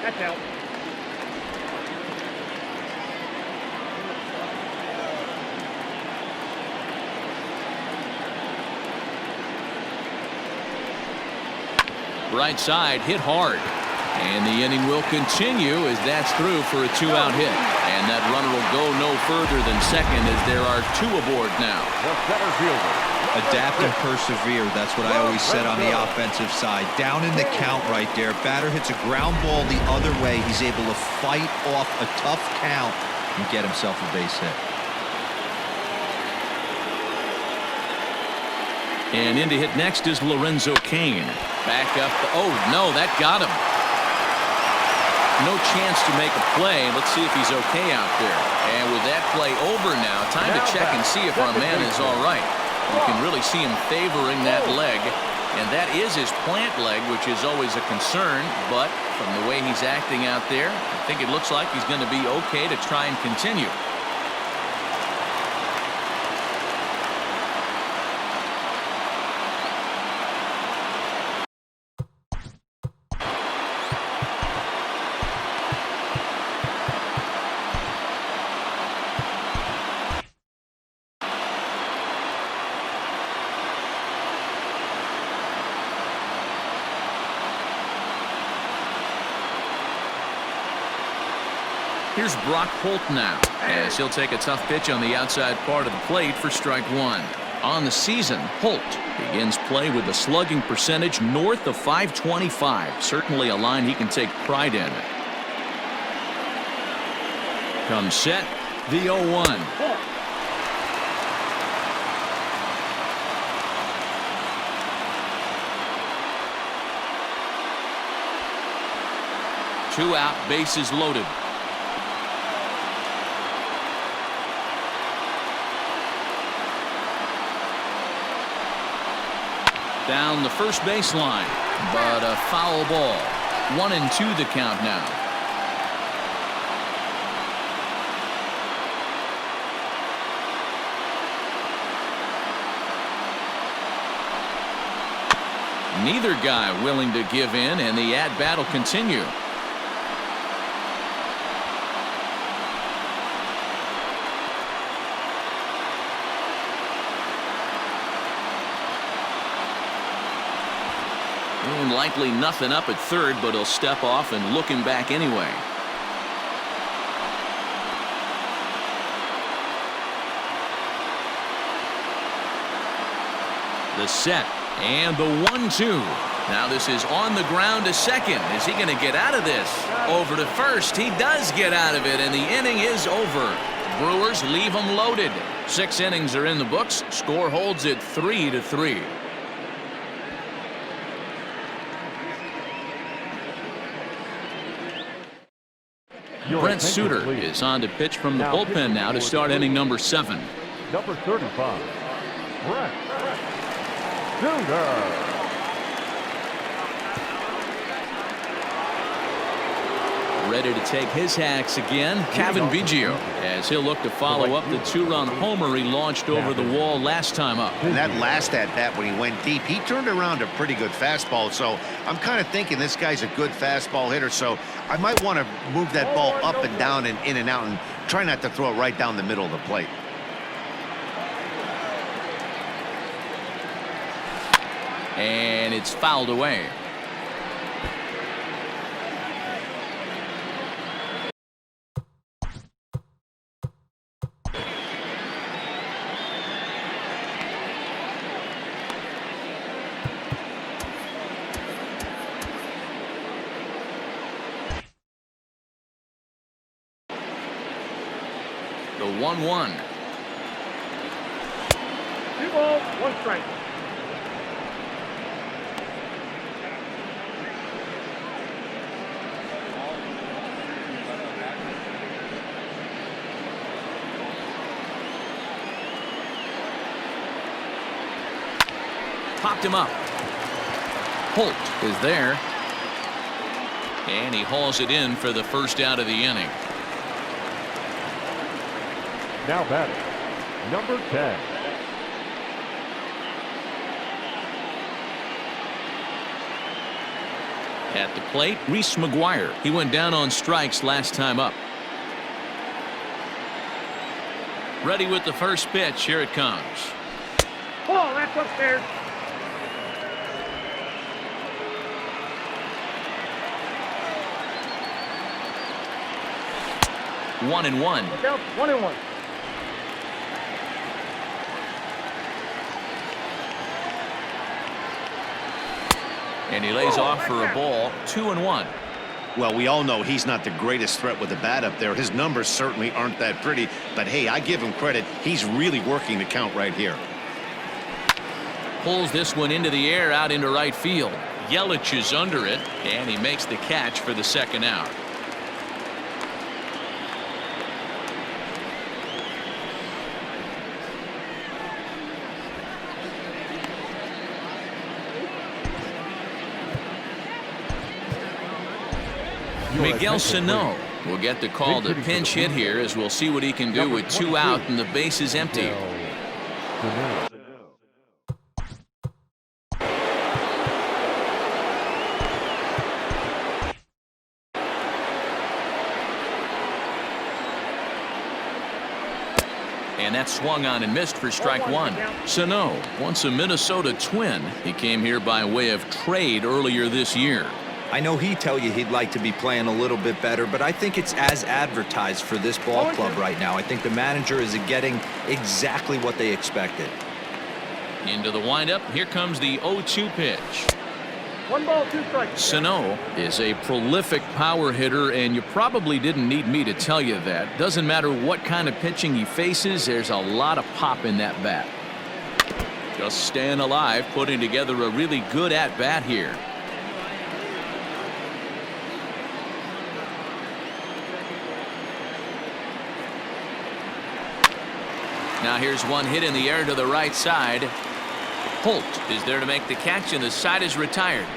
That's out. Right side hit hard. And the inning will continue as that's through for a 2-out hit. And that runner will go no further than second as there are 2 aboard now. The center fielder. Adapt and persevere. That's what I always said on the offensive side. Down in the count right there. Batter hits a ground ball the other way. He's able to fight off a tough count and get himself a base hit. And in to hit next is Lorenzo Kane. Back up. Oh, no, that got him. No chance to make a play. Let's see if he's okay out there. And with that play over now, time to check and see if our man is all right. You can really see him favoring that leg, and that is his plant leg, which is always a concern, but from the way he's acting out there, I think it looks like he's going to be okay to try and continue. Here's Brock Holt now, as he'll take a tough pitch on the outside part of the plate for strike one. On the season, Holt begins play with a slugging percentage north of .525. Certainly a line he can take pride in. Comes set, the 0-1. Two out, bases loaded. Down the first baseline, but a foul ball. 1-2 the count now. Neither guy willing to give in, and the at-bat will continue. zone, likely nothing up at third, but he'll step off and look him back anyway. The set and the 1-2. Now this is on the ground to second. Is he going to get out of this? Over to first. He does get out of it, and the inning is over. Brewers leave them loaded. 6 innings are in the books. Score holds at 3-3. Brent Suter is on to pitch from the bullpen now to start inning number 7. Number 35, Brent Suter. Ready to take his hacks again, Gaviglio, as he'll look to follow up the 2-run homer he launched over the wall last time up. And that last at-bat when he went deep, he turned around a pretty good fastball. So I'm kind of thinking this guy's a good fastball hitter. So I might want to move that ball up and down and in and out and try not to throw it right down the middle of the plate. And it's fouled away. The 1-1. 2 balls, 1 strike. Popped him up. Holt is there. And he hauls it in for the first out of the inning. Now batting, number 10. At the plate, Reese Mcguire. He went down on strikes last time up. Ready with the first pitch. Here it comes. Oh, that's upstairs. One and one. Look out, 1-1. And he lays off for a ball. 2-1. Well, we all know he's not the greatest threat with the bat up there. His numbers certainly aren't that pretty. But, hey, I give him credit. He's really working the count right here. Pulls this one into the air out into right field. Yelich is under it, and he makes the catch for the second out. Miguel Sano will get the call to pinch hit here, as we'll see what he can do with 2 out and the bases empty. And that swung on and missed for strike 1. Sano, once a Minnesota Twin, he came here by way of trade earlier this year. I know he'd tell you he'd like to be playing a little bit better, but I think it's as advertised for this ball club right now. I think the manager is getting exactly what they expected. Into the windup. Here comes the 0-2 pitch. 1 ball, 2 strikes. Sano is a prolific power hitter, and you probably didn't need me to tell you that. Doesn't matter what kind of pitching he faces, there's a lot of pop in that bat. Just staying alive, putting together a really good at-bat here. Now here's one hit in the air to the right side. Holt is there to make the catch, and the side is retired.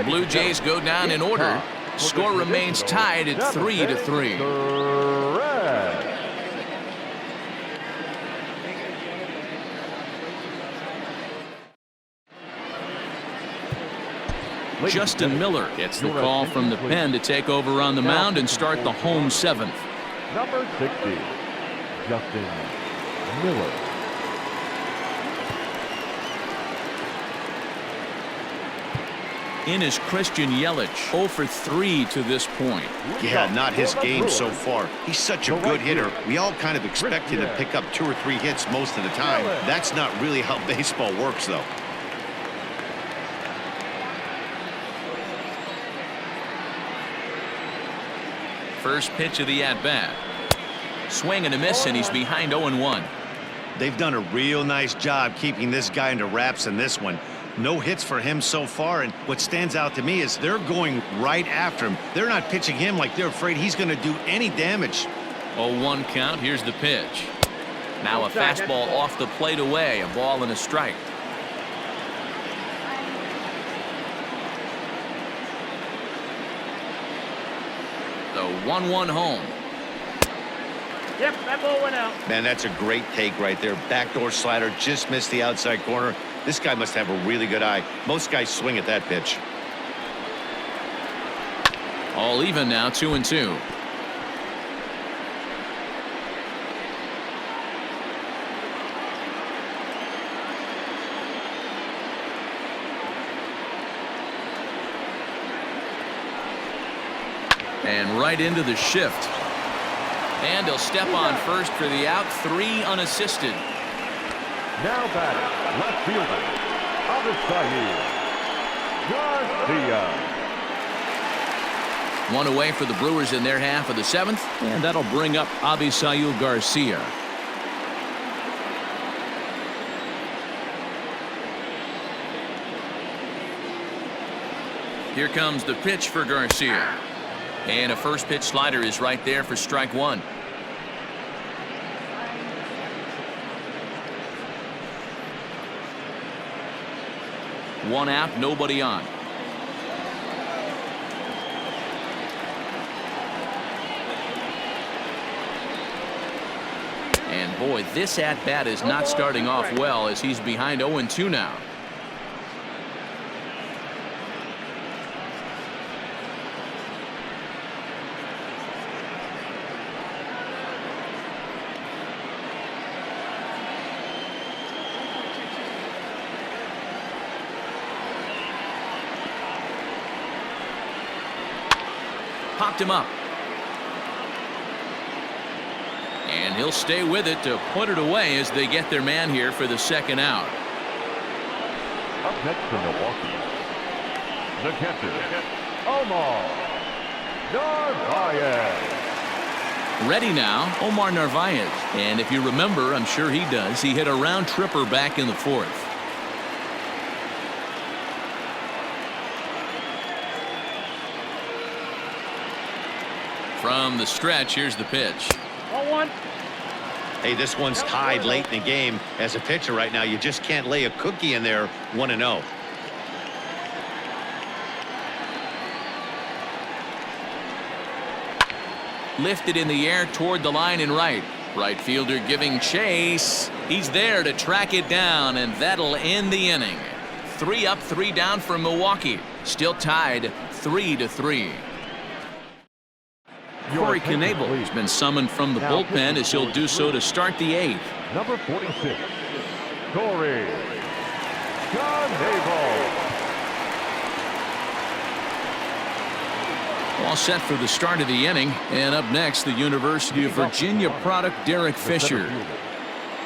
Blue Jays go down in order. Score remains tied at 3-3. Justin Miller gets the call from the pen to take over on the mound and start the home 7th. Number 60, Justin Miller. In is Christian Yelich, 0 for 3 to this point. Yeah, not his game so far. He's such a good hitter. We all kind of expect him to pick up 2 or 3 hits most of the time. That's not really how baseball works, though. First pitch of the at-bat. Swing and a miss, and he's behind 0-1. They've done a real nice job keeping this guy into wraps in this one. No hits for him so far, and what stands out to me is they're going right after him. They're not pitching him like they're afraid he's going to do any damage. 0-1 count. Here's the pitch. Now a fastball off the plate away. A ball and a strike. The 1-1 home. Yep, that ball went out. Man, that's a great take right there. Backdoor slider just missed the outside corner. This guy must have a really good eye. Most guys swing at that pitch. All even now, 2-2. And right into the shift. And he'll step on first for the out. 3 unassisted. Now batting, left fielder, Garcia. 1 away for the Brewers in their half of the 7th. And that'll bring up Garcia. Here comes the pitch for Garcia. And a first pitch slider is right there for strike 1. One out, nobody on. And boy, this at-bat is not starting off well as he's behind 0-2 now. Popped him up. And he'll stay with it to put it away as they get their man here for the second out. Up next for Milwaukee, the catcher, Omar Narvaez. Ready now, Omar Narvaez. And if you remember, I'm sure he does, he hit a round tripper back in the 4th. From the stretch, here's the pitch. 0-1. Hey, this one's tied late in the game. As a pitcher right now, you just can't lay a cookie in there 1-0. Lifted in the air toward the line and right. Right fielder giving chase. He's there to track it down, and that'll end the inning. 3 up, 3 down for Milwaukee. Still tied 3-3. Corey Knebel has been summoned from the bullpen as he'll do so to start the 8th. Number 46, Corey Knebel. All set for the start of the inning. And up next, the University of Virginia product, Derrick Fisher.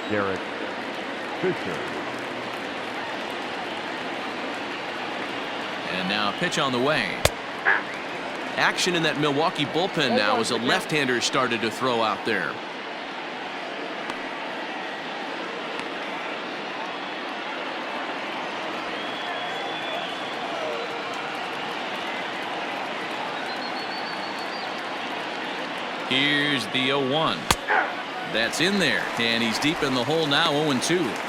Derrick Fisher. And now a pitch on the way. Action in that Milwaukee bullpen now as a left-hander started to throw out there. Here's the 0-1. That's in there, and he's deep in the hole now, 0-2.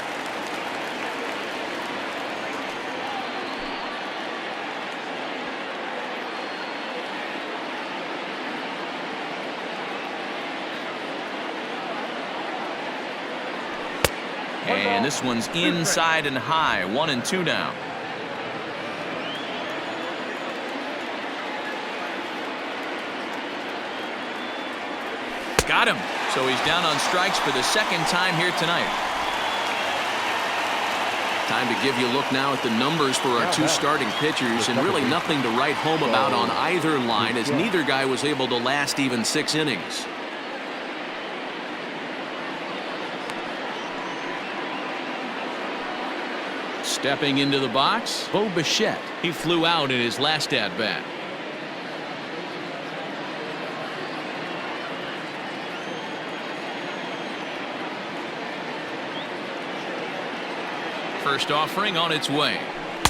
And this one's inside and high, 1-2 now. Got him. So he's down on strikes for the second time here tonight. Time to give you a look now at the numbers for our two starting pitchers, and really nothing to write home about on either line, as neither guy was able to last even 6 innings. Stepping into the box, Bo Bichette. He flew out in his last at-bat. First offering on its way.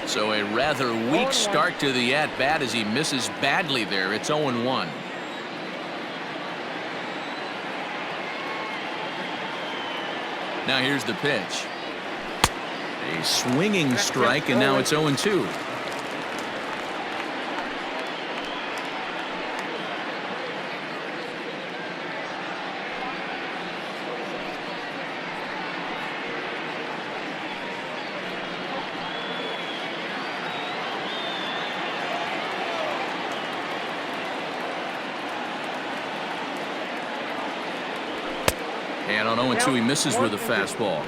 So a rather weak start to the at-bat as he misses badly there. It's 0-1. Now here's the pitch. A swinging strike, and now it's 0-2. And on 0-2, he misses with a fastball.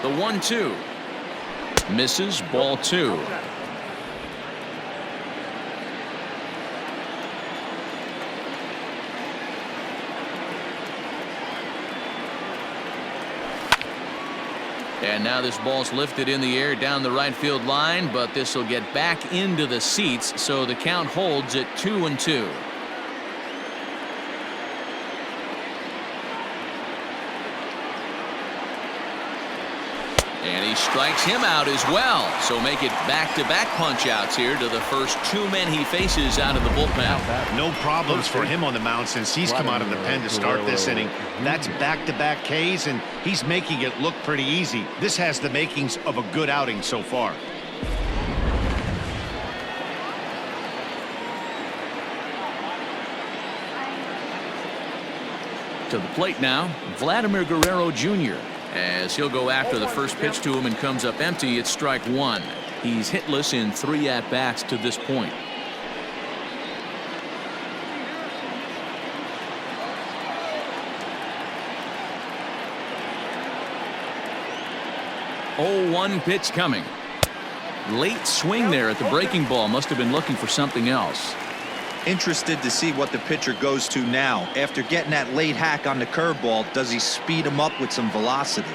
The 1-2 misses, ball 2. And now this ball's lifted in the air down the right field line, but this will get back into the seats, so the count holds at 2-2. And he strikes him out as well. So make it back-to-back punch-outs here to the first 2 men he faces out of the bullpen. No problems for him on the mound since he's come out of the pen to start this inning. That's back-to-back Ks, and he's making it look pretty easy. This has the makings of a good outing so far. To the plate now, Vladimir Guerrero Jr. as he'll go after the first pitch to him and comes up empty. It's strike 1. He's hitless in 3 at-bats to this point. Oh, 1 pitch coming. Late swing there at the breaking ball. Must have been looking for something else. Interested to see what the pitcher goes to now. After getting that late hack on the curveball, does he speed him up with some velocity?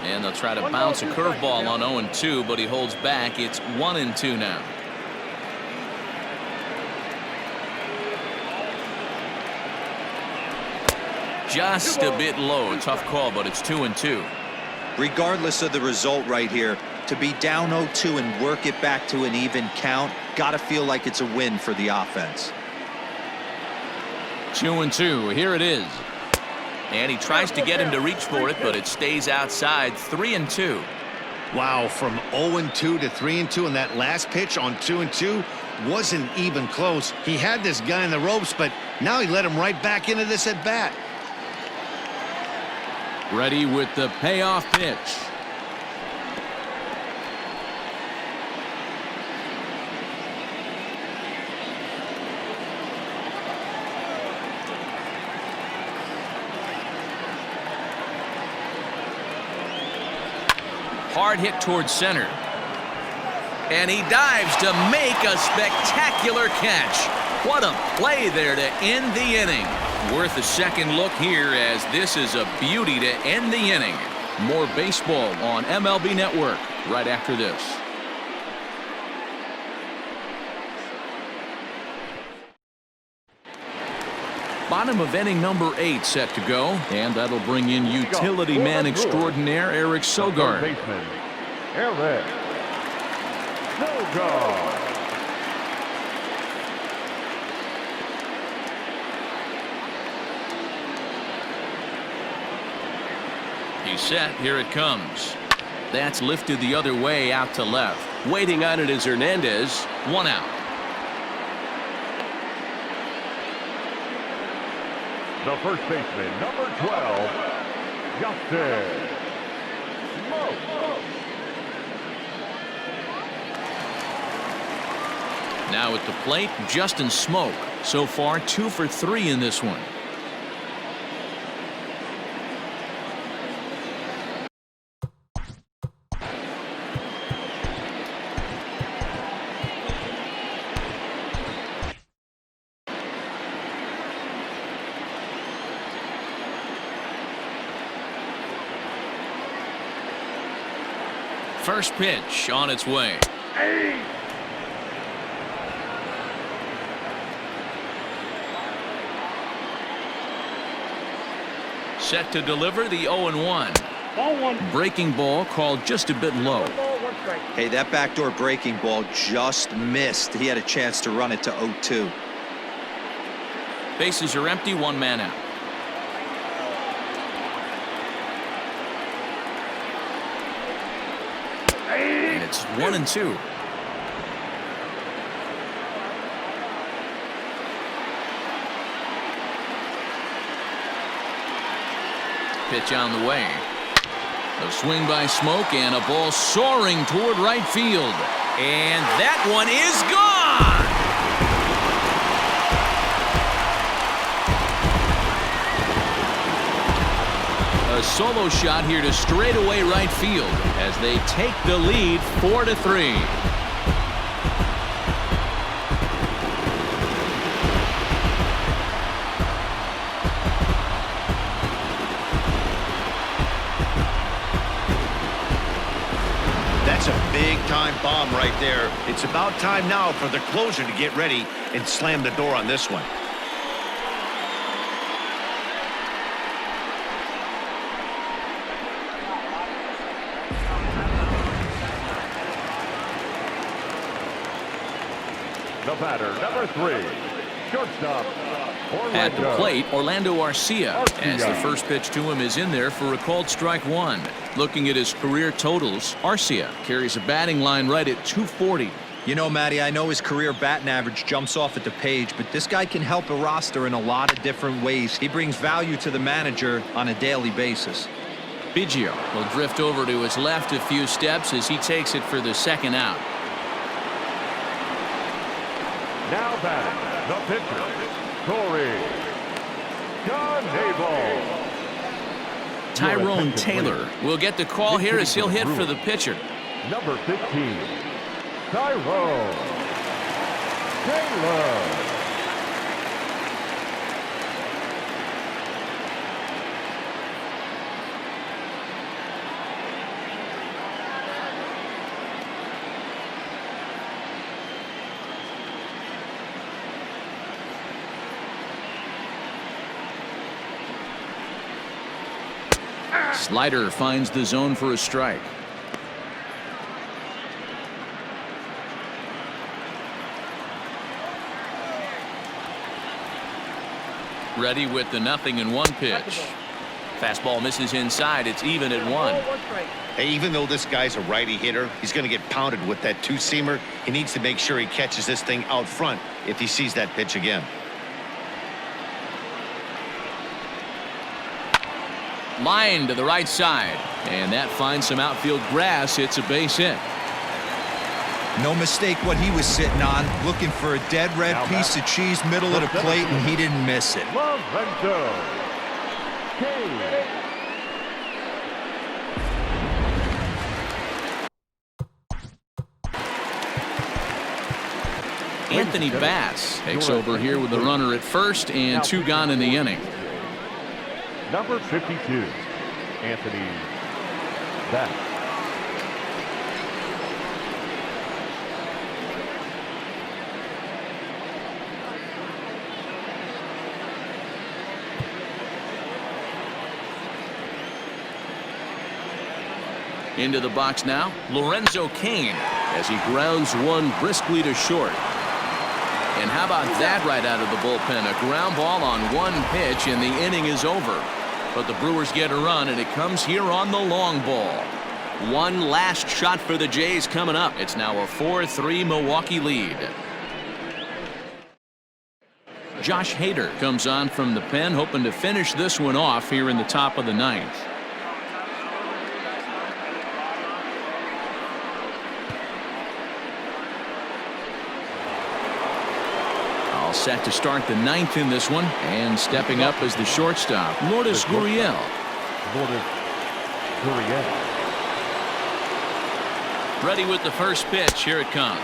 And they'll try to bounce a curveball on 0-2, but he holds back. It's 1-2 now. Just a bit low. Tough call, but it's 2-2. Regardless of the result right here, to be down 0-2 and work it back to an even count, gotta feel like it's a win for the offense. 2-2. Here it is. And he tries to get him to reach for it, but it stays outside. 3-2. Wow, from 0-2 to 3-2, and that last pitch on 2-2 wasn't even close. He had this guy in the ropes, but now he let him right back into this at bat. Ready with the payoff pitch. Hard hit towards center. And he dives to make a spectacular catch. What a play there to end the inning. Worth a second look here, as this is a beauty to end the inning. More baseball on MLB Network right after this. Bottom of inning number 8 set to go, and that'll bring in utility man extraordinaire Eric Sogard. Baseman, Eric Sogard. He's set. Here it comes. That's lifted the other way out to left. Waiting on it is Hernandez. 1 out. The first baseman, number 12, Justin Now at the plate, Justin Smoke. So far, 2 for 3 in this one. First pitch on its way. Set to deliver the 0-1. Breaking ball called just a bit low. Hey, that backdoor breaking ball just missed. He had a chance to run it to 0-2. Bases are empty, 1 man out. And it's 1-2. Pitch on the way. A swing by Smoke and a ball soaring toward right field. And that one is gone! A solo shot here to straightaway right field as they take the lead 4-3. Big-time bomb right there. It's about time now for the closer to get ready and slam the door on this one. The batter, number 3, shortstop. At the plate, Orlando Garcia, as the first pitch to him is in there for a called strike 1. Looking at his career totals, Garcia carries a batting line right at 240. You know, Matty, I know his career batting average jumps off at the page, but this guy can help a roster in a lot of different ways. He brings value to the manager on a daily basis. Gaviglio will drift over to his left a few steps as he takes it for the second out. Now batting, the pitcher, Knebel. Tyrone Taylor will get the call here as he'll hit for the pitcher. Number 15, Tyrone Taylor. Slider finds the zone for a strike. Ready with the 0-1 pitch. Fastball misses inside. It's even at 1. Hey, even though this guy's a righty hitter, he's going to get pounded with that two-seamer. He needs to make sure he catches this thing out front if he sees that pitch again. Line to the right side, and that finds some outfield grass. It's a base hit. No mistake what he was sitting on, looking for a dead red piece of cheese middle of the plate, and he didn't miss it. Lorenzo Kane. Anthony Bass takes over here with the runner at first and 2 gone in the inning. Number 52, Anthony Bass. Into the box now, Lorenzo Kane, as he grounds one briskly to short. And how about that right out of the bullpen? A ground ball on one pitch, and the inning is over. But the Brewers get a run, and it comes here on the long ball. One last shot for the Jays coming up. It's now a 4-3 Milwaukee lead. Josh Hader comes on from the pen, hoping to finish this one off here in the top of the 9th. set to start the ninth in this one, and stepping up as the shortstop, Lorenzo Kane. Ready with the first pitch. Here it comes.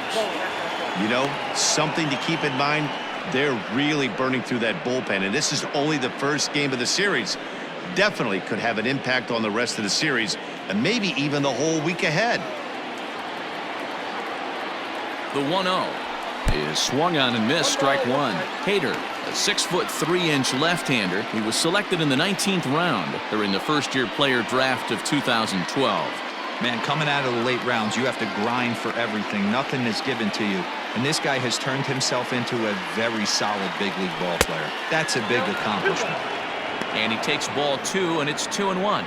You know, something to keep in mind, they're really burning through that bullpen, and this is only the first game of the series. Definitely could have an impact on the rest of the series, and maybe even the whole week ahead. The 1-0 is swung on and missed, strike one. Hader, a 6'3" left-hander. He was selected in the 19th round during the first-year player draft of 2012. Man, coming out of the late rounds, you have to grind for everything. Nothing is given to you. And this guy has turned himself into a very solid big league ball player. That's a big accomplishment. And he takes ball 2, and it's 2-1.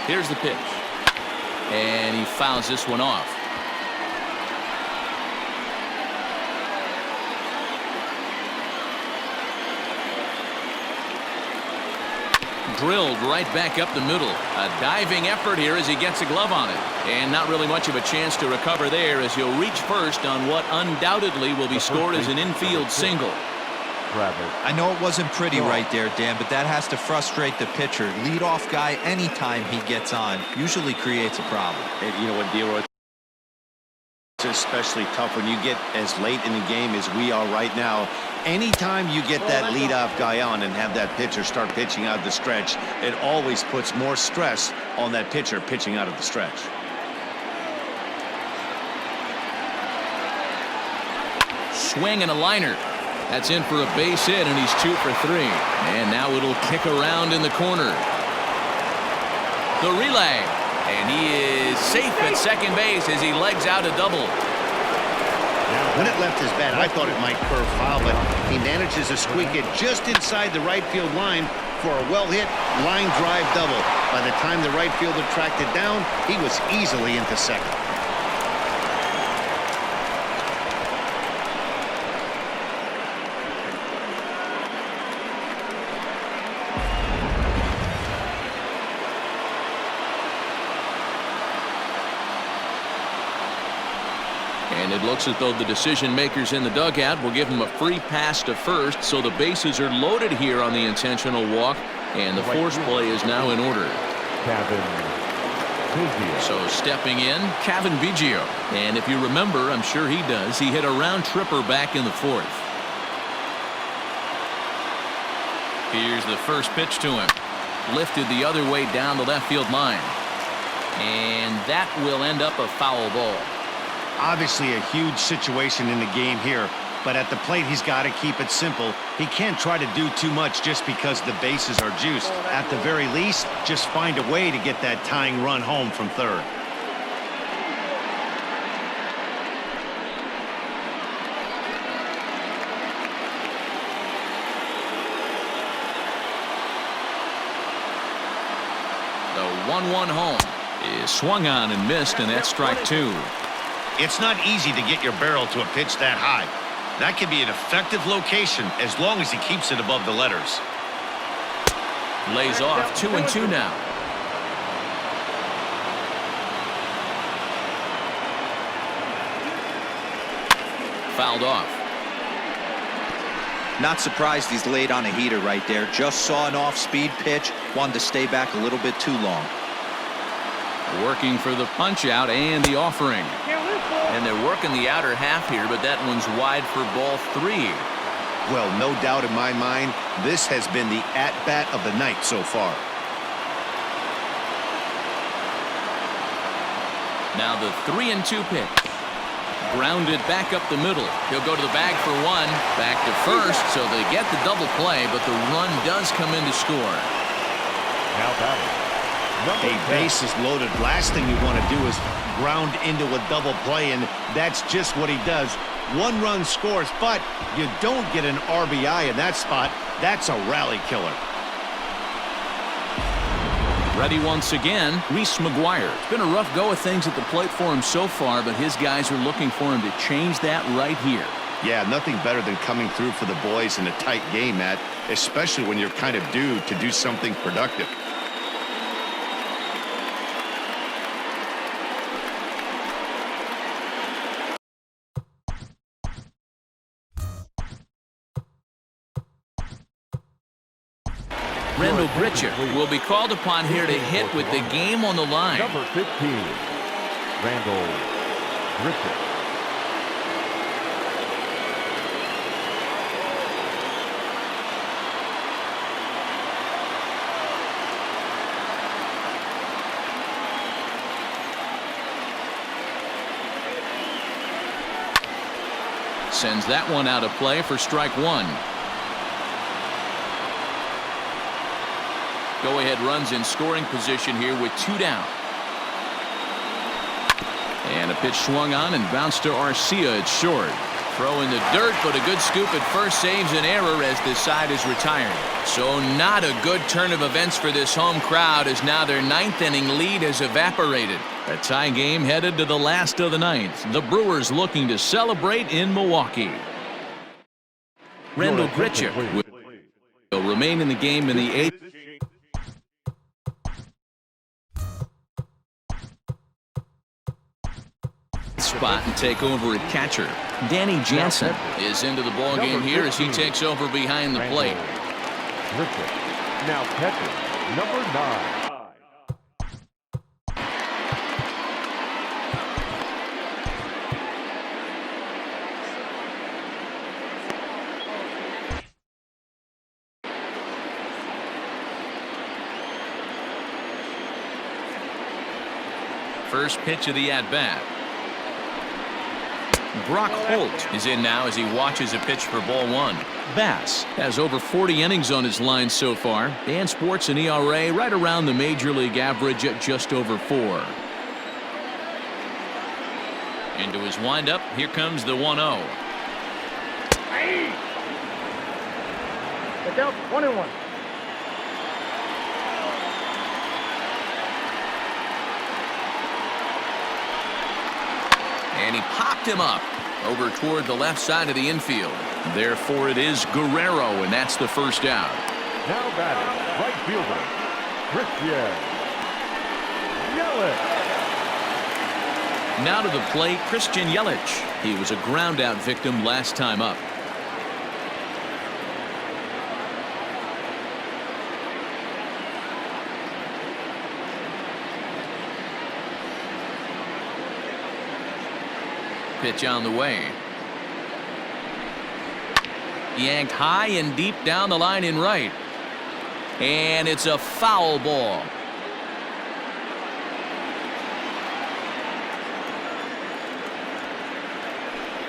Here's the pitch. And he fouls this one off. Drilled right back up the middle. A diving effort here as he gets a glove on it. And not really much of a chance to recover there as he'll reach first on what undoubtedly will be scored as an infield single. I know it wasn't pretty right there, Dan, but that has to frustrate the pitcher. Leadoff guy, anytime he gets on, usually creates a problem. And you know what, Dero, it's especially tough when you get as late in the game as we are right now. Anytime you get that leadoff guy on and have that pitcher start pitching out of the stretch, it always puts more stress on that pitcher pitching out of the stretch. Swing and a liner. That's in for a base hit, and he's 2 for 3. And now it'll kick around in the corner. The relay. And he is safe at second base as he legs out a double. When it left his bat, I thought it might curve foul, but he manages to squeak it just inside the right field line for a well-hit line drive double. By the time the right fielder tracked it down, he was easily into second. And it looks as though the decision makers in the dugout will give him a free pass to first, so the bases are loaded here on the intentional walk, and the force play is now in order. So stepping in, Gaviglio. And if you remember, I'm sure he does, he hit a round tripper back in the 4th. Here's the first pitch to him. Lifted the other way down the left field line. And that will end up a foul ball. Obviously a huge situation in the game here, but at the plate he's got to keep it simple. He can't try to do too much just because the bases are juiced. At the very least, just find a way to get that tying run home from third. The 1-1 home is swung on and missed, and that's strike 2. It's not easy to get your barrel to a pitch that high. That can be an effective location as long as he keeps it above the letters. Lays off 2-2 now. Fouled off. Not surprised he's laid on a heater right there. Just saw an off-speed pitch, wanted to stay back a little bit too long. Working for the punch out and the offering. And they're working the outer half here, but that one's wide for ball 3. Well, no doubt in my mind, this has been the at-bat of the night so far. Now the 3-2 pitch. Grounded back up the middle. He'll go to the bag for 1. Back to first, so they get the double play, but the run does come in to score. Now batting. A base is loaded. Last thing you want to do is ground into a double play, and that's just what he does. 1 run scores, but you don't get an RBI in that spot. That's a rally killer. Ready once again, Reese Mcguire. It's been a rough go of things at the plate for him so far, but his guys are looking for him to change that right here. Yeah, nothing better than coming through for the boys in a tight game, Matt. especially when you're kind of due to do something productive. Gritcher will be called upon here to hit with the game on the line. Number 15, Randall Gritcher. Sends that one out of play for strike one. Go-ahead runs in scoring position here with 2 down. And a pitch swung on and bounced to Garcia. It's short. Throw in the dirt, but a good scoop at first saves an error as this side is retired. So not a good turn of events for this home crowd as now their 9th inning lead has evaporated. A tie game headed to the last of the 9th. The Brewers looking to celebrate in Milwaukee. Randall Gritcher will remain in the game in the 8th. Spot and take over at catcher. Danny Jansen is into the ball game here as he takes over behind the plate. Now catcher, number 9. First pitch of the at-bat. Brock Holt is in now as he watches a pitch for ball one. Bass has over 40 innings on his line so far and sports an ERA right around the major league average at just over 4. Into his windup, here comes the 1-0. Hey! Get down 21. And he popped him up over toward the left side of the infield. Therefore, it is Guerrero, and that's the first out. Now batting, right fielder, Christian Yelich. Now to the plate, Christian Yelich. He was a ground-out victim last time up. Pitch on the way. Yanked high and deep down the line in right. And it's a foul ball.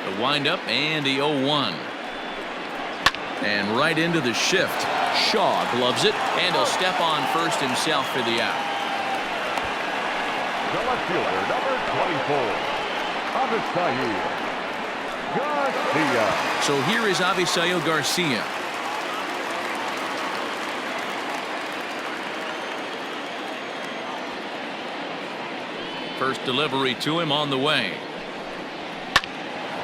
The windup and the 0-1. And right into the shift. Shaw gloves it, and he'll step on first himself for the out. The left fielder, number 24. Garcia. So here is Avisail Garcia. First delivery to him on the way.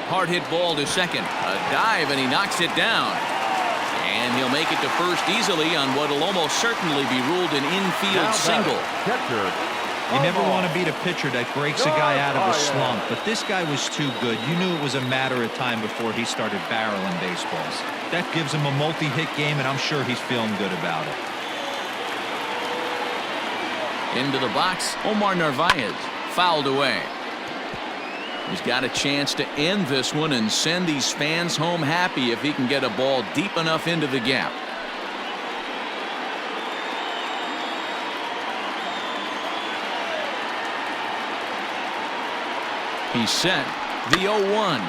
Hard hit ball to second. A dive and he knocks it down. And he'll make it to first easily on what will almost certainly be ruled an infield single. Catcher. You never want to beat a pitcher that breaks a guy out of a slump, but this guy was too good. You knew it was a matter of time before he started barreling baseballs. That gives him a multi-hit game, and I'm sure he's feeling good about it. Into the box, Omar Narvaez fouled away. He's got a chance to end this one and send these fans home happy if he can get a ball deep enough into the gap. He's set. The 0-1.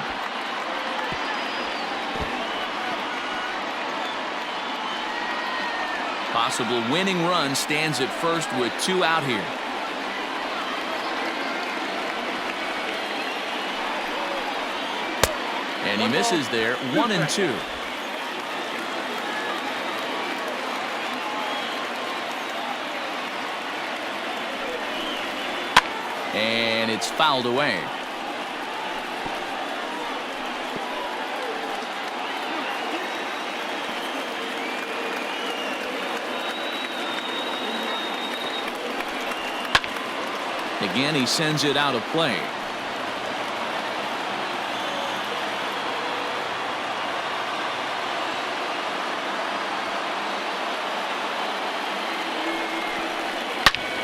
Possible winning run stands at first with 2 out here. And he misses there. 1-2. And it's fouled away. Again, he sends it out of play.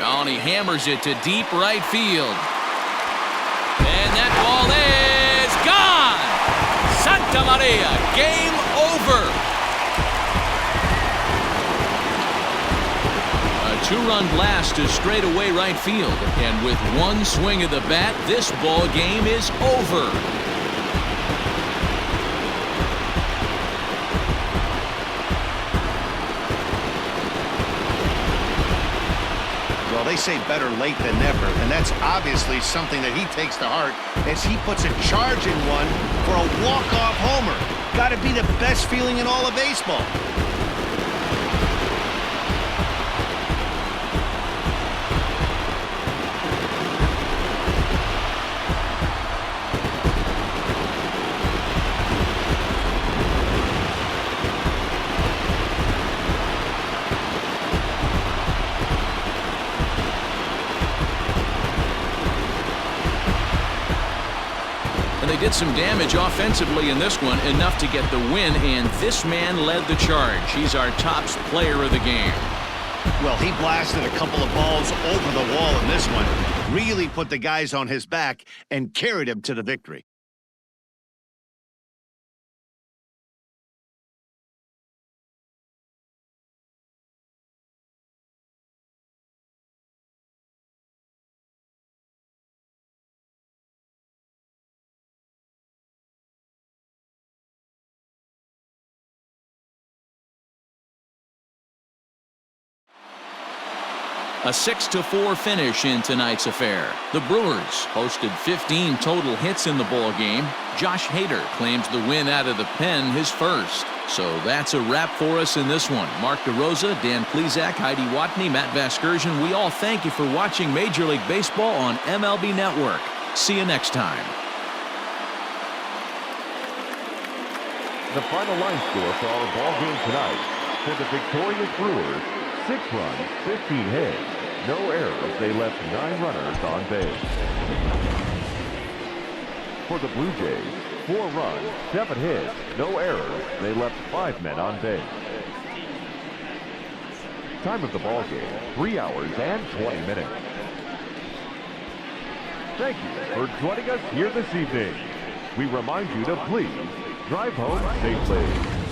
Oh, and he hammers it to deep right field. And that ball is gone! Santa Maria, game over! A two-run blast to straightaway right field. And with one swing of the bat, this ball game is over. They say better late than never, and that's obviously something that he takes to heart as he puts a charging one for a walk-off homer. Got to be the best feeling in all of baseball. They did some damage offensively in this one, enough to get the win, and this man led the charge. He's our top player of the game. Well, he blasted a couple of balls over the wall in this one, really put the guys on his back and carried him to the victory. A 6-4 finish in tonight's affair. The Brewers posted 15 total hits in the ball game. Josh Hader claims the win out of the pen, his first. So that's a wrap for us in this one. Mark DeRosa, Dan Plesac, Heidi Watney, Matt Vasgersian, we all thank you for watching Major League Baseball on MLB Network. See you next time. The final line score for our ball game tonight. For the victorious Brewers, 6 runs, 15 hits, no errors. They left 9 runners on base. For the Blue Jays, 4 runs, 7 hits, no errors. They left 5 men on base. Time of the ball game, 3 hours and 20 minutes. Thank you for joining us here this evening. We remind you to please drive home safely.